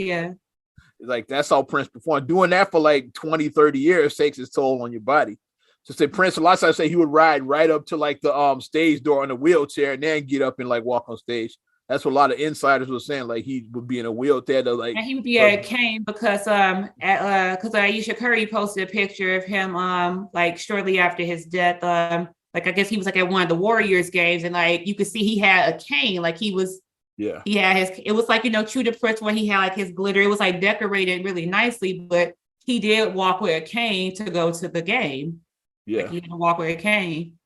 Like that's how Prince performed. Doing that for like 20, 30 years takes its toll on your body. So say Prince, a lot of times say he would ride right up to like the stage door in a wheelchair and then get up and like walk on stage. That's what a lot of insiders were saying. Like he would be in a wheelchair to like. And he would be at a cane because Ayesha Curry posted a picture of him like shortly after his death. Like I guess he was like at one of the Warriors games and like you could see he had a cane. Like he was. Yeah, he had it was like, you know, true to Prince where he had like his glitter. It was like decorated really nicely, but he did walk with a cane to go to the game. Yeah, like he had to walk with a cane.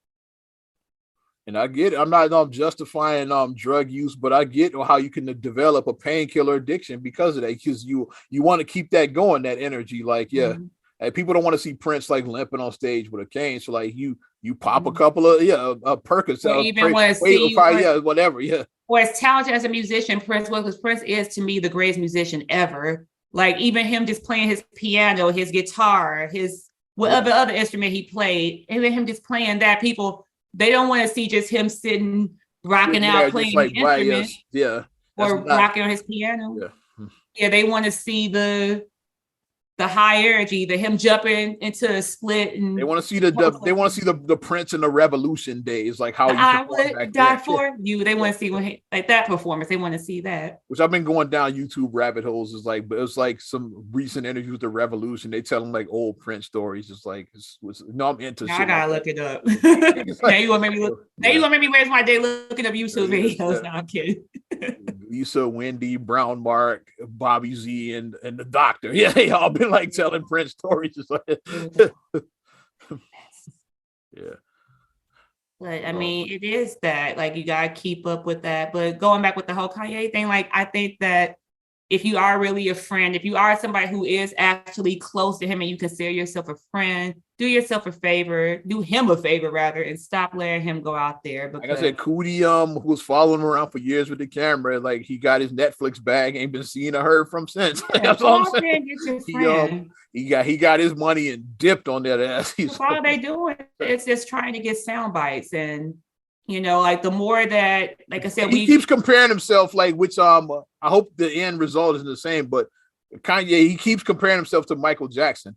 And I get it. I'm not justifying drug use, but I get how you can develop a painkiller addiction because of that. Because you want to keep that going, that energy. Like, and people don't want to see Prince like limping on stage with a cane. So like you pop a couple of Percocet, even want to see whatever. Or as talented as a musician Prince was, because Prince is to me the greatest musician ever. Like even him just playing his piano, his guitar, his whatever other instrument he played, even him just playing that, people they don't want to see just him sitting rocking out playing like the instrument, or rocking on his piano. They want to see the high energy, him jumping into a split, and they want to see the Prince and the Revolution days, like how I would die for you. They want to see when like that performance. They want to see that. Which I've been going down YouTube rabbit holes. Is like, but it's like some recent interviews with the Revolution. They tell them like old Prince stories. It's like I'm into. I gotta look it up. Now you want to make me look. Now you want to make me waste my day looking up YouTube videos. No, I'm kidding. Lisa, Wendy, Brown Mark, Bobby Z, and the Doctor. Yeah, they all been like telling Prince stories. Just like But I mean, it is that like you gotta keep up with that. But going back with the whole Kanye thing, like I think that if you are really a friend, if you are somebody who is actually close to him and you consider yourself a friend, do yourself a favor, do him a favor rather, and stop letting him go out there. Because like I said, Cootie, who was following him around for years with the camera, like he got his Netflix bag, ain't been seen or heard from since. That's all I'm saying. He got his money and dipped on that ass. That's all they doing. It's just trying to get sound bites, and you know, like the more that, like I said, he keeps comparing himself, like which I hope the end result is the same, but Kanye, he keeps comparing himself to Michael Jackson.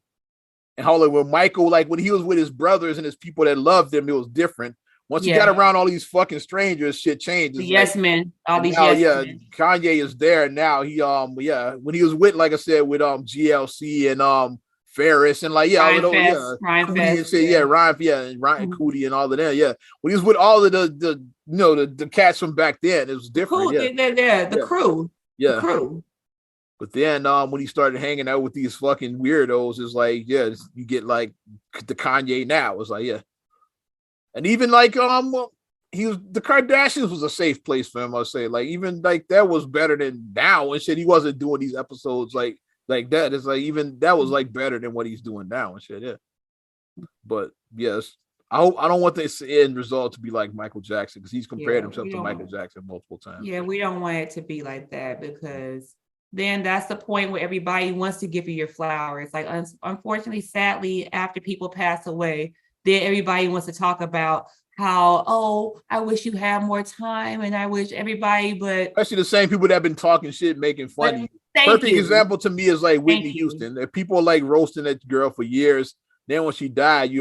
And how like when Michael, like when he was with his brothers and his people that loved him, it was different. Once he got around all these fucking strangers, shit changed. Yes, men. All these men. Kanye is there now. He when he was with, like I said, with GLC and Ferris and like Ryan Cootie and all of that. When he was with all of the cats from back then, it was different. The crew. The crew. But then when he started hanging out with these fucking weirdos, it's like, you get like the Kanye now. It's like, and even like he was, the Kardashians was a safe place for him, I'll say. Like even like that was better than now and shit. He wasn't doing these episodes like that. It's like even that was like better than what he's doing now and shit. But yes, I don't want this end result to be like Michael Jackson, because he's compared himself to Michael Jackson multiple times. Yeah, we don't want it to be like that, because then that's the point where everybody wants to give you your flowers. Like, unfortunately, sadly, after people pass away, then everybody wants to talk about how, I wish you had more time, and I wish everybody, but especially the same people that have been talking shit, making fun of you. Perfect example to me is like Whitney Houston. That people are like roasting that girl for years. Then when she died,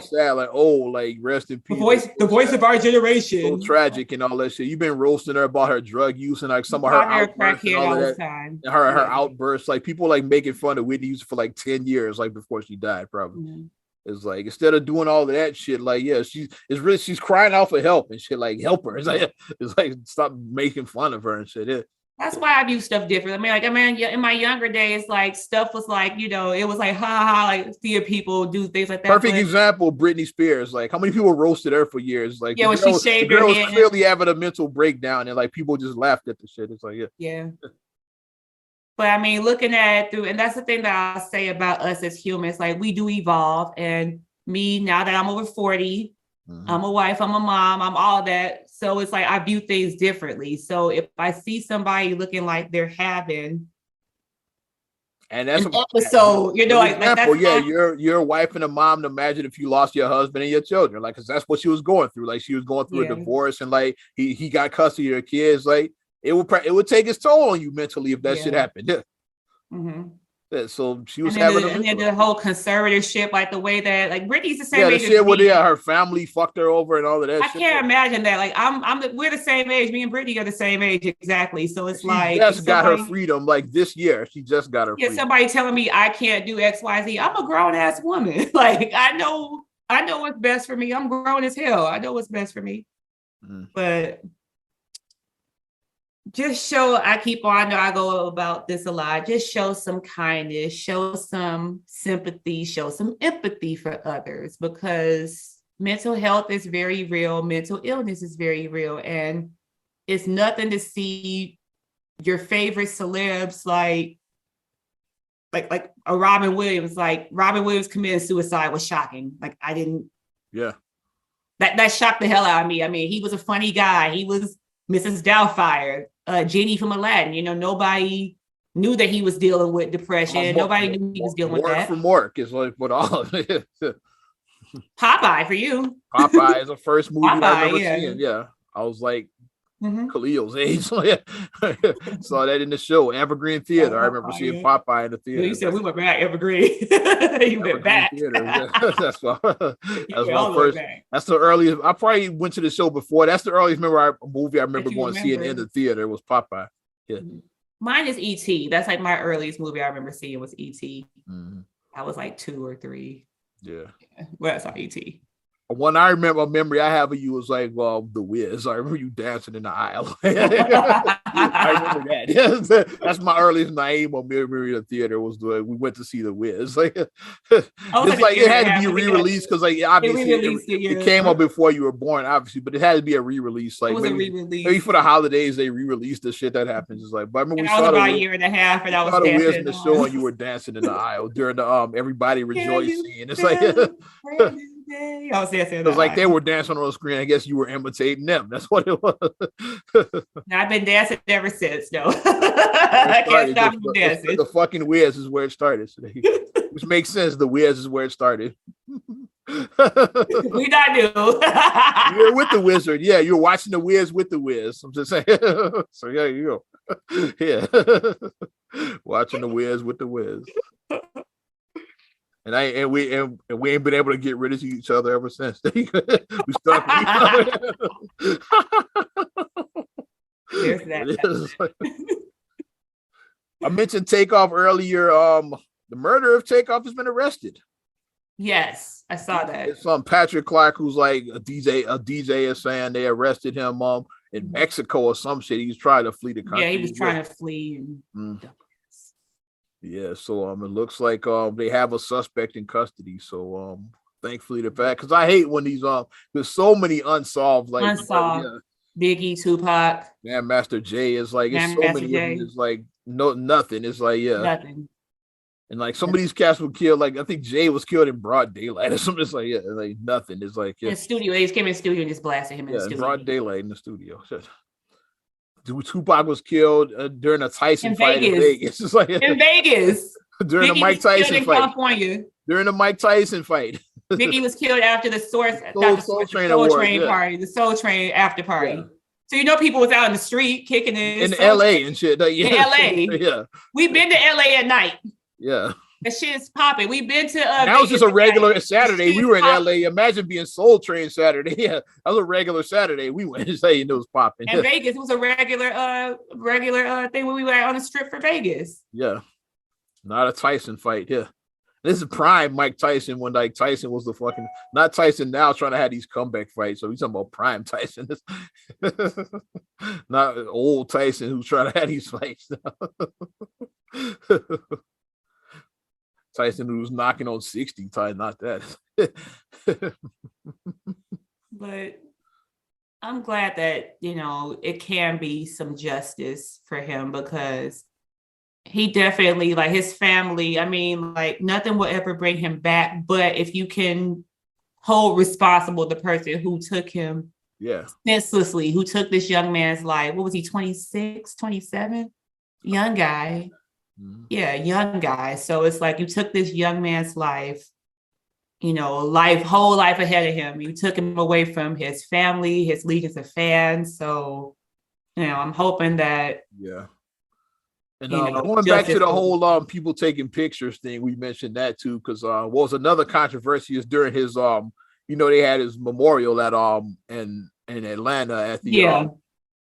sad, like, like rest in peace. The voice of our generation. So tragic and all that shit. You've been roasting her about her drug use and like some of her outbursts and all of that. And her outbursts. Like people like making fun of Whitney Houston for like 10 years, like before she died, probably. Mm-hmm. It's like instead of doing all of that shit, like she's crying out for help and shit, like help her. It's like stop making fun of her and shit. That's why I view stuff different. Yeah, in my younger days, like stuff was like, it was like ha ha, like seeing people do things like that. Perfect example, Britney Spears. Like, how many people roasted her for years? Like, when she shaved her girl head, was clearly having a mental breakdown, and like people just laughed at the shit. It's like, yeah. But I mean, looking at it through, and that's the thing that I'll say about us as humans, like we do evolve. And me, now that I'm over 40, I'm a wife, I'm a mom, I'm all that. So it's like I view things differently. So if I see somebody looking like they're having and that's an episode, like that's you're a wife and a mom. To imagine if you lost your husband and your children, like, because that's what she was going through. Like, she was going through a divorce, and like he got custody of her kids. Like, it would take its toll on you mentally if that shit happened. Yeah. Mm-hmm. Yeah, so she was and then the whole conservatorship, like the way that like Britney's the same age. The shit with her family fucked her over and all of that. I can't imagine that. Like we're the same age. Me and Britney are the same age exactly. So it's she just got her freedom like this year. She just got her freedom. Somebody telling me I can't do X, Y, Z. I'm a grown ass woman. Like I know what's best for me. I'm grown as hell. I know what's best for me. But just I know I go about this a lot. Just show some kindness, show some sympathy, show some empathy for others, because mental health is very real. Mental illness is very real. And it's nothing to see your favorite celebs like a Robin Williams. Like Robin Williams committing suicide was shocking. Like I didn't. Yeah. That shocked the hell out of me. I mean, he was a funny guy. He was Mrs. Doubtfire. Genie from Aladdin, nobody knew that he was dealing with depression. Nobody knew he was dealing with that. From work is like what all of it. Popeye for you. Popeye is the first movie I've ever seen. Yeah, I was like Khalil's age. Saw that in the show Evergreen Theater. I remember seeing Popeye in the theater. You said we went back Evergreen. You went back. Theater, that's my first. That's the earliest. I probably went to the show before. That's the earliest movie I remember going to see it in the theater. It was Popeye. Yeah. Mine is E.T. That's like my earliest movie I remember seeing was E.T. I was like 2 or 3. Yeah. Well, I saw E.T. One I remember, a memory I have of you was like, The Wiz. I remember you dancing in the aisle. I remember that. That's my earliest name on memory of the theater was we went to see The Wiz. Like, it had to be re-released because like obviously it came out before you were born, obviously, but it had to be a re-release. Like maybe for the holidays they re-released the shit that happens. It's like, but I remember we saw about a year and a half, and I was dancing The Wiz in the show, and you were dancing in the aisle during the everybody rejoicing. It's like. It was like they were dancing on the screen. I guess you were imitating them. That's what it was. I've been dancing ever since. No, I can't stop dancing. The fucking Wiz is where it started. Which makes sense. The Wiz is where it started. We not new. You're with the wizard. Yeah, you're watching the Wiz with the Wiz. I'm just saying. So yeah, you go. Yeah, watching the Wiz with the Wiz. And we ain't been able to get rid of each other ever since. We stuck with each other. There's that. I mentioned Takeoff earlier. The murderer of Takeoff has been arrested. Yes, I saw that. It's Patrick Clark, who's like a DJ. A DJ is saying they arrested him in Mexico or some shit. He was trying to flee the country. Yeah, he was trying to flee. Yeah, so it looks like they have a suspect in custody. So thankfully the fact, because I hate when these there's so many unsolved Biggie, Tupac, Master Jay is like it's so many of them. It's like nothing. It's like nothing. And like some of these cats were killed. Like I think Jay was killed in broad daylight or something. It's like like nothing. It's like in the studio. They just came in the studio and just blasted him in the studio. Broad daylight in the studio. Tupac was killed during a Tyson fight in Vegas. It's like in Vegas during the Mike Tyson fight. California. During the Mike Tyson fight. Biggie was killed after the Soul Train party, the Soul Train after party. Yeah. So people was out in the street kicking it in LA and shit. In LA. Yeah. We've been to LA at night. Yeah. That shit is popping. We've been to that was just a regular Saturday. We were in LA. Imagine being Soul Train Saturday. Yeah, that was a regular Saturday. We went and saying it was popping. In Vegas, it was a regular thing when we were on the strip for Vegas. Yeah, not a Tyson fight. Yeah, This is prime Mike Tyson when like Tyson was the fucking not Tyson now trying to have these comeback fights. So he's talking about prime Tyson. Not old Tyson who's trying to have these fights now. Tyson who's knocking on 60, not that. But I'm glad that, it can be some justice for him, because he definitely, like, his family, I mean, like, nothing will ever bring him back. But if you can hold responsible the person who took him senselessly, who took this young man's life, what was he, 26, 27? Young guy. Mm-hmm. Yeah, young guy. So it's like you took this young man's life, whole life ahead of him. You took him away from his family, his legions of fans. So, I'm hoping that. Yeah. And going back to the whole people taking pictures thing, we mentioned that too, because what was another controversy is during his they had his memorial at in Atlanta at the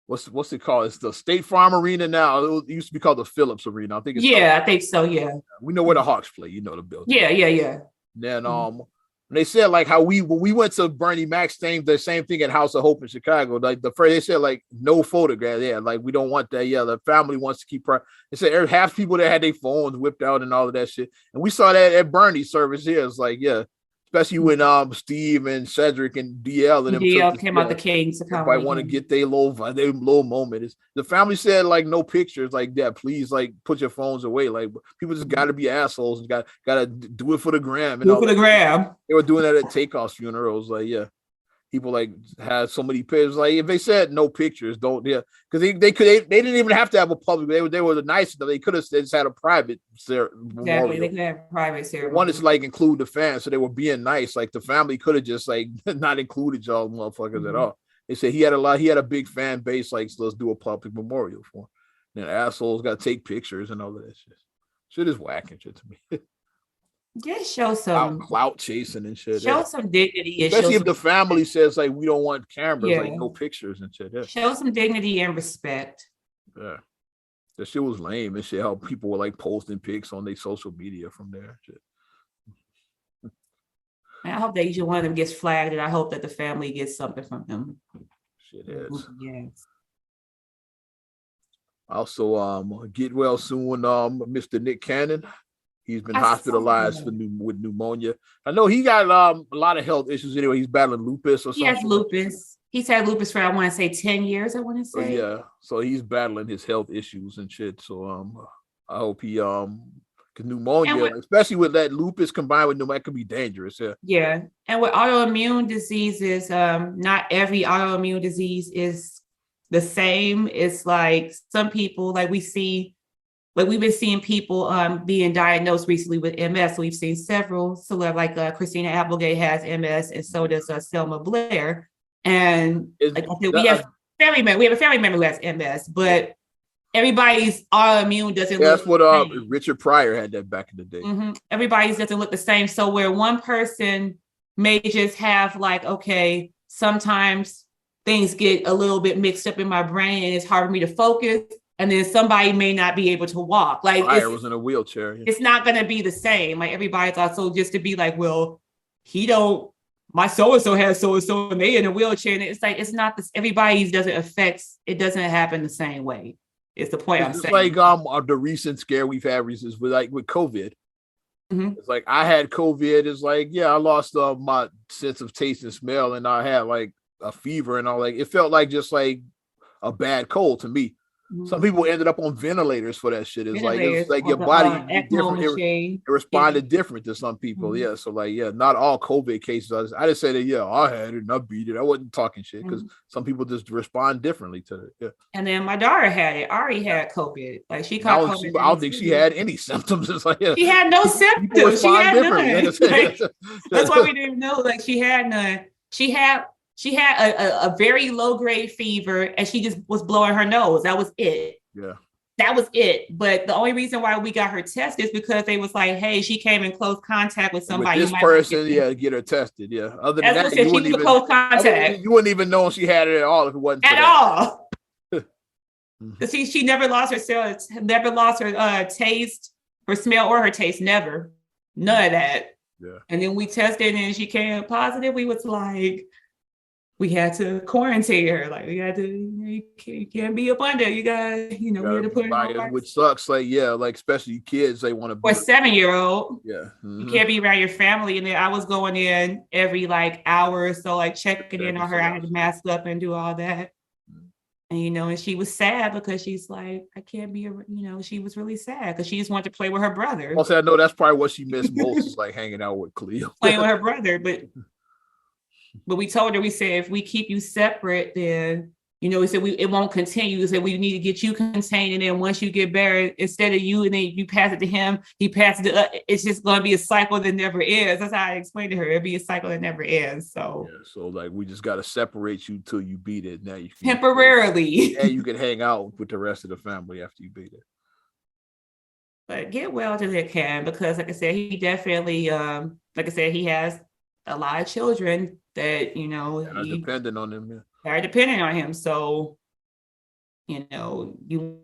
what's it called? It's the State Farm Arena now. It used to be called the Phillips Arena. I think it's I think so. Yeah. We know where the Hawks play, the building. Yeah. Then they said like how when we went to Bernie Mac's thing, the same thing at House of Hope in Chicago. Like they said like no photograph. Yeah, like we don't want that. Yeah, the family wants to keep. They said half people that had their phones whipped out and all of that shit. And we saw that at Bernie's service here. It's like especially when Steve and Cedric and DL and them DL came out the Kings. Everybody want to get their little moment. The family said like no pictures like that. Please like put your phones away. Like people just got to be assholes and got to do it for the gram. And do it for the gram. They were doing that at Takeoff's funerals. Like people like had so many pictures. Like if they said no pictures, don't because they didn't even have to have a public. They were nice enough. They could have just had a private Exactly, they could have private ceremony. They wanted to like include the fans, so they were being nice. Like the family could have just like not included y'all motherfuckers at all. They said he had a big fan base. Like so let's do a public memorial for him. And assholes got to take pictures and all of that shit. Shit is whacking shit to me. Just show some clout chasing and shit. Show some dignity, especially if the family says like we don't want cameras, like no pictures and shit. Show some dignity and respect. Yeah, that shit was lame and shit. How people were like posting pics on their social media from there. Shit. I hope that each one of them gets flagged, and I hope that the family gets something from them. Shit is. Yes. Also, get well soon, Mr. Nick Cannon. He's been hospitalized with pneumonia. I know he got a lot of health issues anyway. He's battling lupus or something. He has lupus. He's had lupus for, I want to say, 10 years, I want to say. So he's battling his health issues and shit. So I hope he because pneumonia, especially with that lupus combined with pneumonia, could be dangerous. Yeah. And with autoimmune diseases, not every autoimmune disease is the same. It's like some people, like we've been seeing people being diagnosed recently with MS. So we've seen several celebrities, like Christina Applegate has MS, and so does Selma Blair. And like I said, we have a family member who has MS, but everybody's autoimmune doesn't look that's what the same. Richard Pryor had that back in the day. Mm-hmm. Everybody's doesn't look the same. So where one person may just have like, okay, sometimes things get a little bit mixed up in my brain and it's hard for me to focus. And then somebody may not be able to walk. Like Pryor was in a wheelchair. It's not going to be the same. Like everybody's also just to be like, well, my so-and-so has so-and-so and they in a wheelchair. And it's like, it's not this, everybody's it doesn't happen the same way. It's the point I'm saying. It's like the recent scare we've had with COVID. Mm-hmm. It's like I had COVID. It's like, I lost my sense of taste and smell, and I had like a fever and all. Like it felt like just like a bad cold to me. Some people ended up on ventilators for that shit. It's like your body different. It responded different to some people. Mm-hmm. Yeah. So like, not all COVID cases. I just say that, I had it and I beat it. I wasn't talking shit because some people just respond differently to it. Yeah. And then my daughter had it. Ari had COVID. Like she caught COVID. I don't think she had any symptoms. It's like, she had no symptoms. She had none. Like, that's why we didn't know. Like she had none. She had a very low grade fever and she just was blowing her nose. That was it. Yeah. That was it. But the only reason why we got her tested is because they was like, hey, she came in close contact with somebody. With this person, get her tested. Yeah. Other than that, you wouldn't even close contact. You wouldn't even know she had it at all if it wasn't at all. She never lost her taste, her smell, or her taste. Never. None of that. Yeah. And then we tested and she came positive. We was like, we had to quarantine her. Like we had to, you can't be up under. You got, we had to put it on. Which sucks. Like, yeah, like especially kids, they want to be. For a 7-year-old. Yeah. You can't be around your family. And then I was going in every like hour or so, like checking in on her. I had to mask up and do all that. And, and she was sad because she's like, I can't be, she was really sad because she just wanted to play with her brother. Also, I know that's probably what she missed most is like hanging out with Cleo. Playing with her brother. But we told her, we said, if we keep you separate, then, we said it won't continue. We said we need to get you contained. And then once you get better, instead of you and then you pass it to him, he passes it up. It's just going to be a cycle that never ends. That's how I explained to her. It'll be a cycle that never ends. So, so like we just got to separate you till you beat it. Now you can temporarily. And you can hang out with the rest of the family after you beat it. But get well till it can, because like I said, he definitely, he has a lot of children that, are dependent on him. Are dependent on him. So, you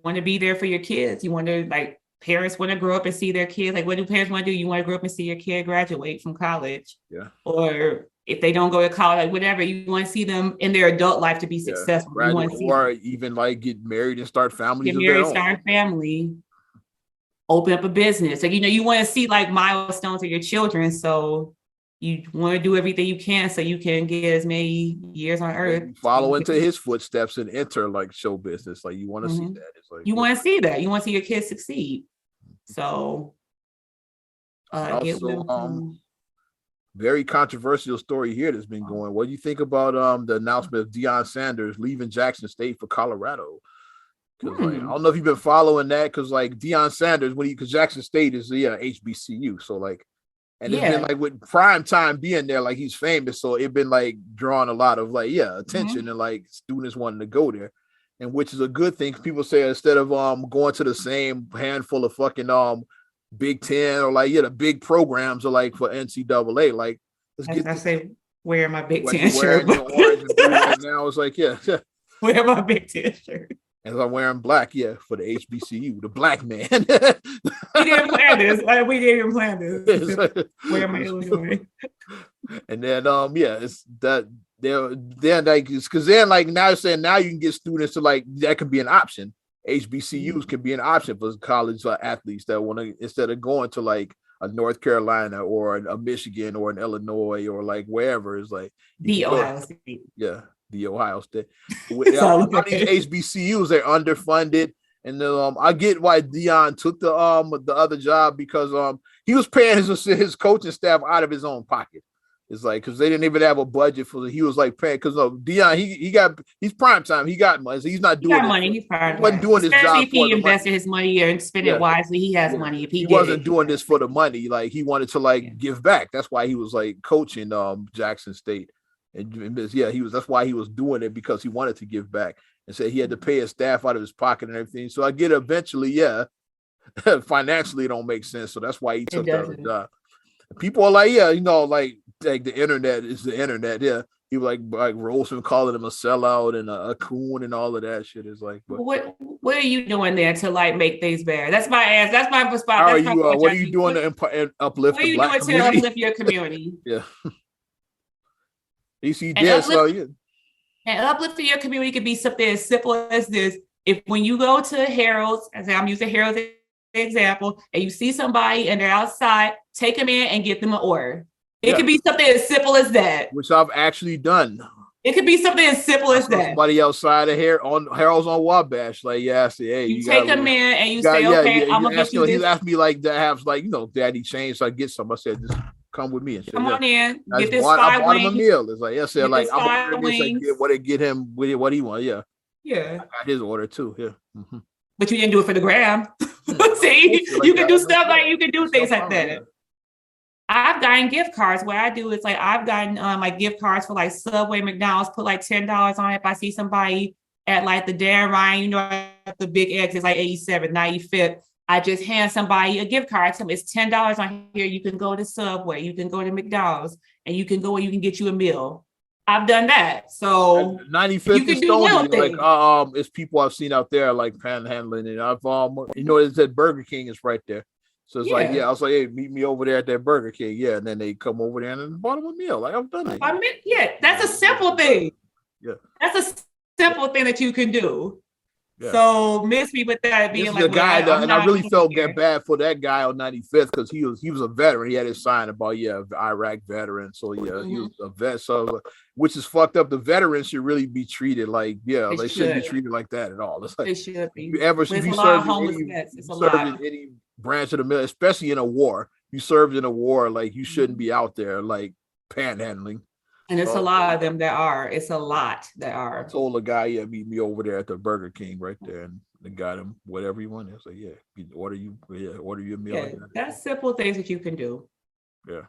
want to be there for your kids. You want to, like, parents want to grow up and see their kids. Like, what do parents want to do? You want to grow up and see your kid graduate from college. Yeah. Or if they don't go to college, like whatever, you want to see them in their adult life to be successful. You want to see or even like get married and start families. Get married, start a family, open up a business. Like, you want to see like milestones of your children. So you want to do everything you can so you can get as many years on earth. Follow into his footsteps and enter like show business. Like you want to see that. It's like you want to see that. You want to see your kids succeed. So very controversial story here that's been going. What do you think about the announcement of Deion Sanders leaving Jackson State for Colorado? Because like, I don't know if you've been following that, because like Deion Sanders, because Jackson State is HBCU, so like. And it's been like with prime time being there, like he's famous. So it's been like drawing a lot of like, attention and like students wanting to go there. And which is a good thing. People say instead of going to the same handful of fucking Big Ten or like the big programs are like for NCAA. Like I say wear my Big Ten shirt. Orange and blue right now. It's like wear my Big Ten shirt. As I'm wearing black, for the HBCU, the black man. We didn't plan this. We didn't even plan this. Wear my Illinois. And then, it's that they're like, because then, like now, saying now you can get students to like that can be an option. HBCUs can be an option for college athletes that want to, instead of going to like a North Carolina or a Michigan or an Illinois or like wherever, is like the Ohio State. Yeah. The Ohio State. These HBCUs, they're underfunded, and I get why Deion took the other job, because he was paying his coaching staff out of his own pocket. It's like because they didn't even have a budget for it. He was like paying because Deion he's prime time. He got money. So he's not doing money. He's prime. He wasn't doing his job. If he invested his money and spent it wisely, he has money. If he wasn't doing this for the money, like he wanted to like give back. That's why he was like coaching Jackson State. And that's why he was doing it, because he wanted to give back, and said he had to pay his staff out of his pocket and everything. So I get eventually, financially it don't make sense. So that's why he took the other job. People are like, like the internet is the internet. Yeah. People like Rosen calling him a sellout and a coon and all of that shit. Is like, but what are you doing there to like make things better? That's my ass. That's my response. What are you doing to uplift? What are you doing to uplift your community? Yeah. You see this, and uplifting your community could be something as simple as this. If when you go to Harold's, as I'm using Harold's as an example, and you see somebody and they're outside, take them in and get them an order. It could be something as simple as that. Which I've actually done. It could be something as simple as that. Somebody outside of here on Harold's on Wabash, like I say, hey, you take them in and you say, okay, I'm gonna get you this. He asked me like to have like daddy change, so I get some. I said, just come with me and come on in, get this I bought him a meal. It's like like I'm ordering this, get him with what he wants. Yeah. I got his order too. Yeah. Mm-hmm. But you didn't do it for the gram. See, you can do stuff like you can do things like that. I've gotten gift cards. What I do is like I've gotten like gift cards for like Subway, McDonald's, put like $10 on it. If I see somebody at like the Dan Ryan, the big X is like 87, 95th. I just hand somebody a gift card. Tell them it's $10 on here. You can go to Subway, you can go to McDonald's, and you can go and you can get you a meal. I've done that. So 95th is Stony. Like it's people I've seen out there like panhandling, and I've it said Burger King is right there. So it's like, yeah, I was like, hey, meet me over there at that Burger King. Yeah. And then they come over there and bought them a meal. Like, I've done it. I mean, yeah, that's a simple thing. Yeah. That's a simple thing that you can do. Yeah. So miss me with that being like, the guy that, and I really felt bad for that guy on 95th because he was a veteran. He had his sign about Iraq veteran. So he was a vet. So which is fucked up. The veterans should really be treated like they shouldn't be treated like that at all. It's like they should be. If you served in any branch of the military, especially in a war, you served in a war, like you shouldn't be out there like panhandling. And it's a lot of them that are. It's a lot that are. I told the guy, meet me over there at the Burger King right there, and they got him whatever you want. I was like, order you a meal. Yeah, that's simple things that you can do. Yeah.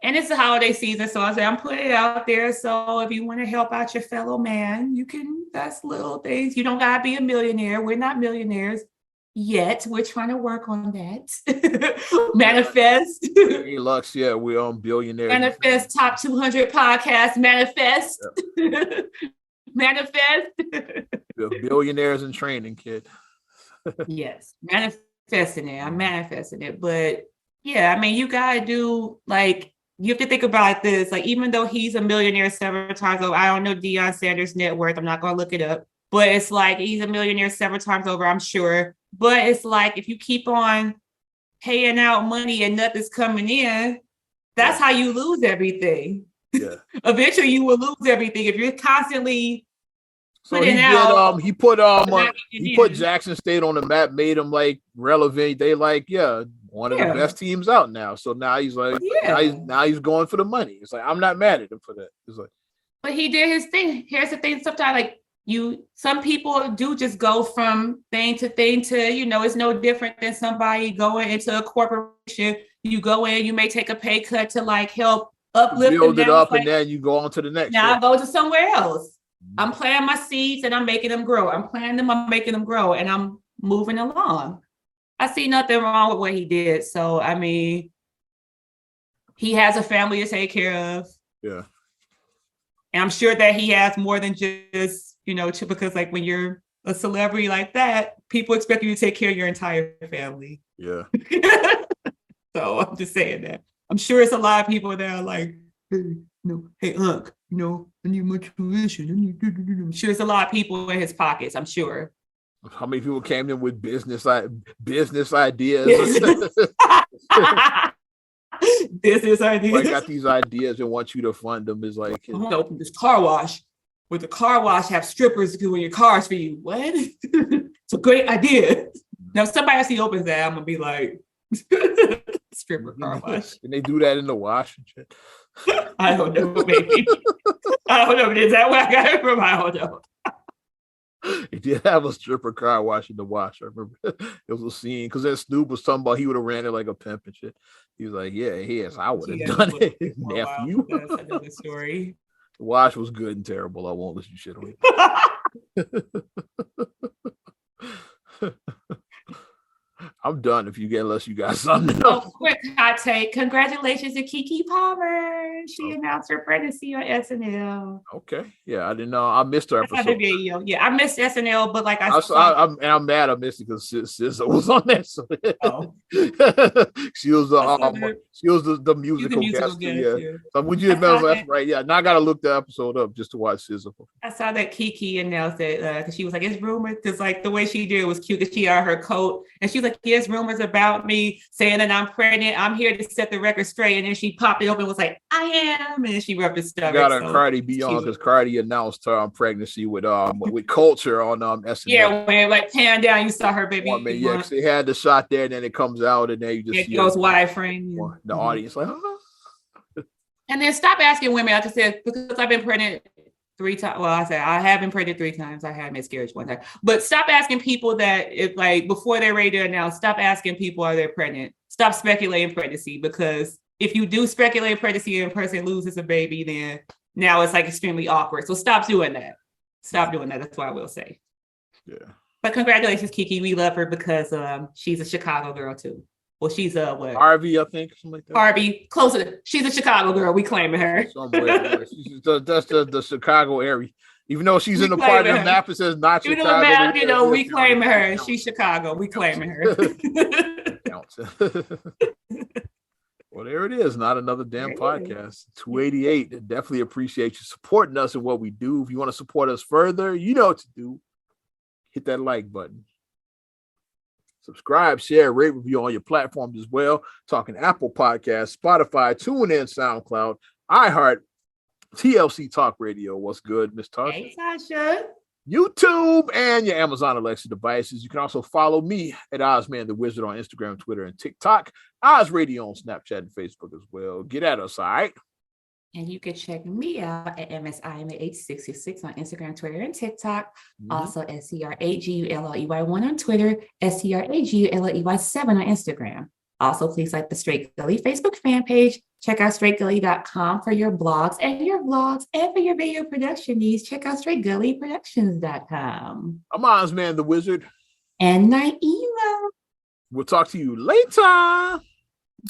And it's the holiday season, so I say I'm putting it out there. So if you want to help out your fellow man, you can. That's little things. You don't gotta be a millionaire. We're not millionaires yet. We're trying to work on that. Manifest. Hey, Lux, we're on billionaires. Manifest top 200 podcasts. Manifest. Yeah. Manifest. Billionaires in training, kid. Yes, manifesting it. I'm manifesting it. But yeah, I mean, you gotta do you have to think about this. Like, even though he's a millionaire several times over, I don't know Deion Sanders' net worth. I'm not gonna look it up. But it's like he's a millionaire several times over, I'm sure. But it's like if you keep on paying out money and nothing's coming in, that's how you lose everything. Yeah. Eventually you will lose everything if you're constantly putting he put Jackson State on the map, made them like relevant. They one of the best teams out now. So now he's like now he's going for the money. It's like I'm not mad at him for that. It's like, but he did his thing. Here's the thing, sometimes some people do just go from thing to thing to, it's no different than somebody going into a corporation. You go in, you may take a pay cut to help uplift build it up, and then you go on to the next. Now I go to somewhere else. I'm planting my seeds and I'm making them grow. I'm planting them, I'm making them grow, and I'm moving along. I see nothing wrong with what he did. So, I mean, he has a family to take care of. Yeah. And I'm sure that he has more than just, because when you're a celebrity like that, people expect you to take care of your entire family. Yeah. So I'm just saying that. I'm sure it's a lot of people that are like, hey, Unc, I need my tuition. I'm sure it's a lot of people in his pockets, I'm sure. How many people came in with business ideas? Business ideas. I got these ideas and want you to fund them. Is like, I'm gonna open this car wash. With the car wash, have strippers doing your cars for you. What? It's a great idea. Now, if somebody else opens that, I'm gonna be like, stripper car wash. Can they do that in the wash and shit? I don't know, maybe. I don't know. Is that where I got it from? I don't know. He did have a stripper car wash in the wash. I remember it was a scene because then Snoop was talking about he would have ran it like a pimp and shit. He was like, yes, I would have done it, nephew. That's another story. The wash was good and terrible. I won't listen to shit on it. I'm done unless you got something else. Quick hot take. Congratulations to Keke Palmer. She announced her pregnancy on SNL. Okay. Yeah, I didn't know. I missed her episode. Video. Yeah, I missed SNL, but I'm mad I missed it because SZA was on that. So she was the musical guest. Yeah. So would you know that's right? Yeah. Now I gotta look the episode up just to watch SZA. I saw that Keke announced it because she was like, "It's rumored," because the way she did it was cute. Because she had her coat and she was like, "There's rumors about me saying that I'm pregnant. I'm here to set the record straight." And then she popped it open and was like, "I am," and then she rubbed his stomach. Got her Cardi B on because Cardi announced her pregnancy with Culture on SNL. Yeah, when pan down, you saw her baby. Yeah, because they had the shot there, and then it comes out, and then you just see goes wide frame. Yeah. The audience like, And then stop asking women. Like I said, because I've been pregnant 3 times. Well, I said I have been pregnant 3 times. I had miscarriage 1 time. But stop asking people that if before they're ready to announce. Stop asking people are they pregnant. Stop speculating pregnancy, because if you do speculate pregnancy and a person loses a baby, then now it's extremely awkward. So stop doing that. Stop doing that. That's what I will say. Yeah. But congratulations, Keke. We love her because she's a Chicago girl too. Well, she's what? Harvey, I think, something like that. Harvey, closer. She's a Chicago girl. We claiming her. Somewhere. That's the Chicago area. Even though she's in the part of the map that says not Chicago. Chicago. Map, we claiming her. She's Chicago. We claiming her. Well, there it is. Not another damn podcast. 288. Definitely appreciate you supporting us and what we do. If you want to support us further, you know what to do. Hit that like button. Subscribe, share, rate, review on your platforms as well. Talking Apple Podcasts, Spotify, TuneIn, SoundCloud, iHeart, TLC Talk Radio. What's good, Miss Tasha? Hey, Tasha. YouTube and your Amazon Alexa devices. You can also follow me at Ozman the Wizard on Instagram, Twitter, and TikTok. Oz Radio on Snapchat and Facebook as well. Get at us, all right? And you can check me out at MSIMH666 on Instagram, Twitter, and TikTok. Also SCR8GULLEY1 on Twitter, SCR8GULLEY7 on Instagram. Also, please like the Straight Gully Facebook fan page. Check out straightgully.com for your blogs and your vlogs, and for your video production needs, check out straightgullyproductions.com. I'm Ozman the Wizard. And Naima. We'll talk to you later.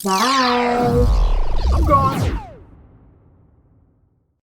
Bye. I'm gone.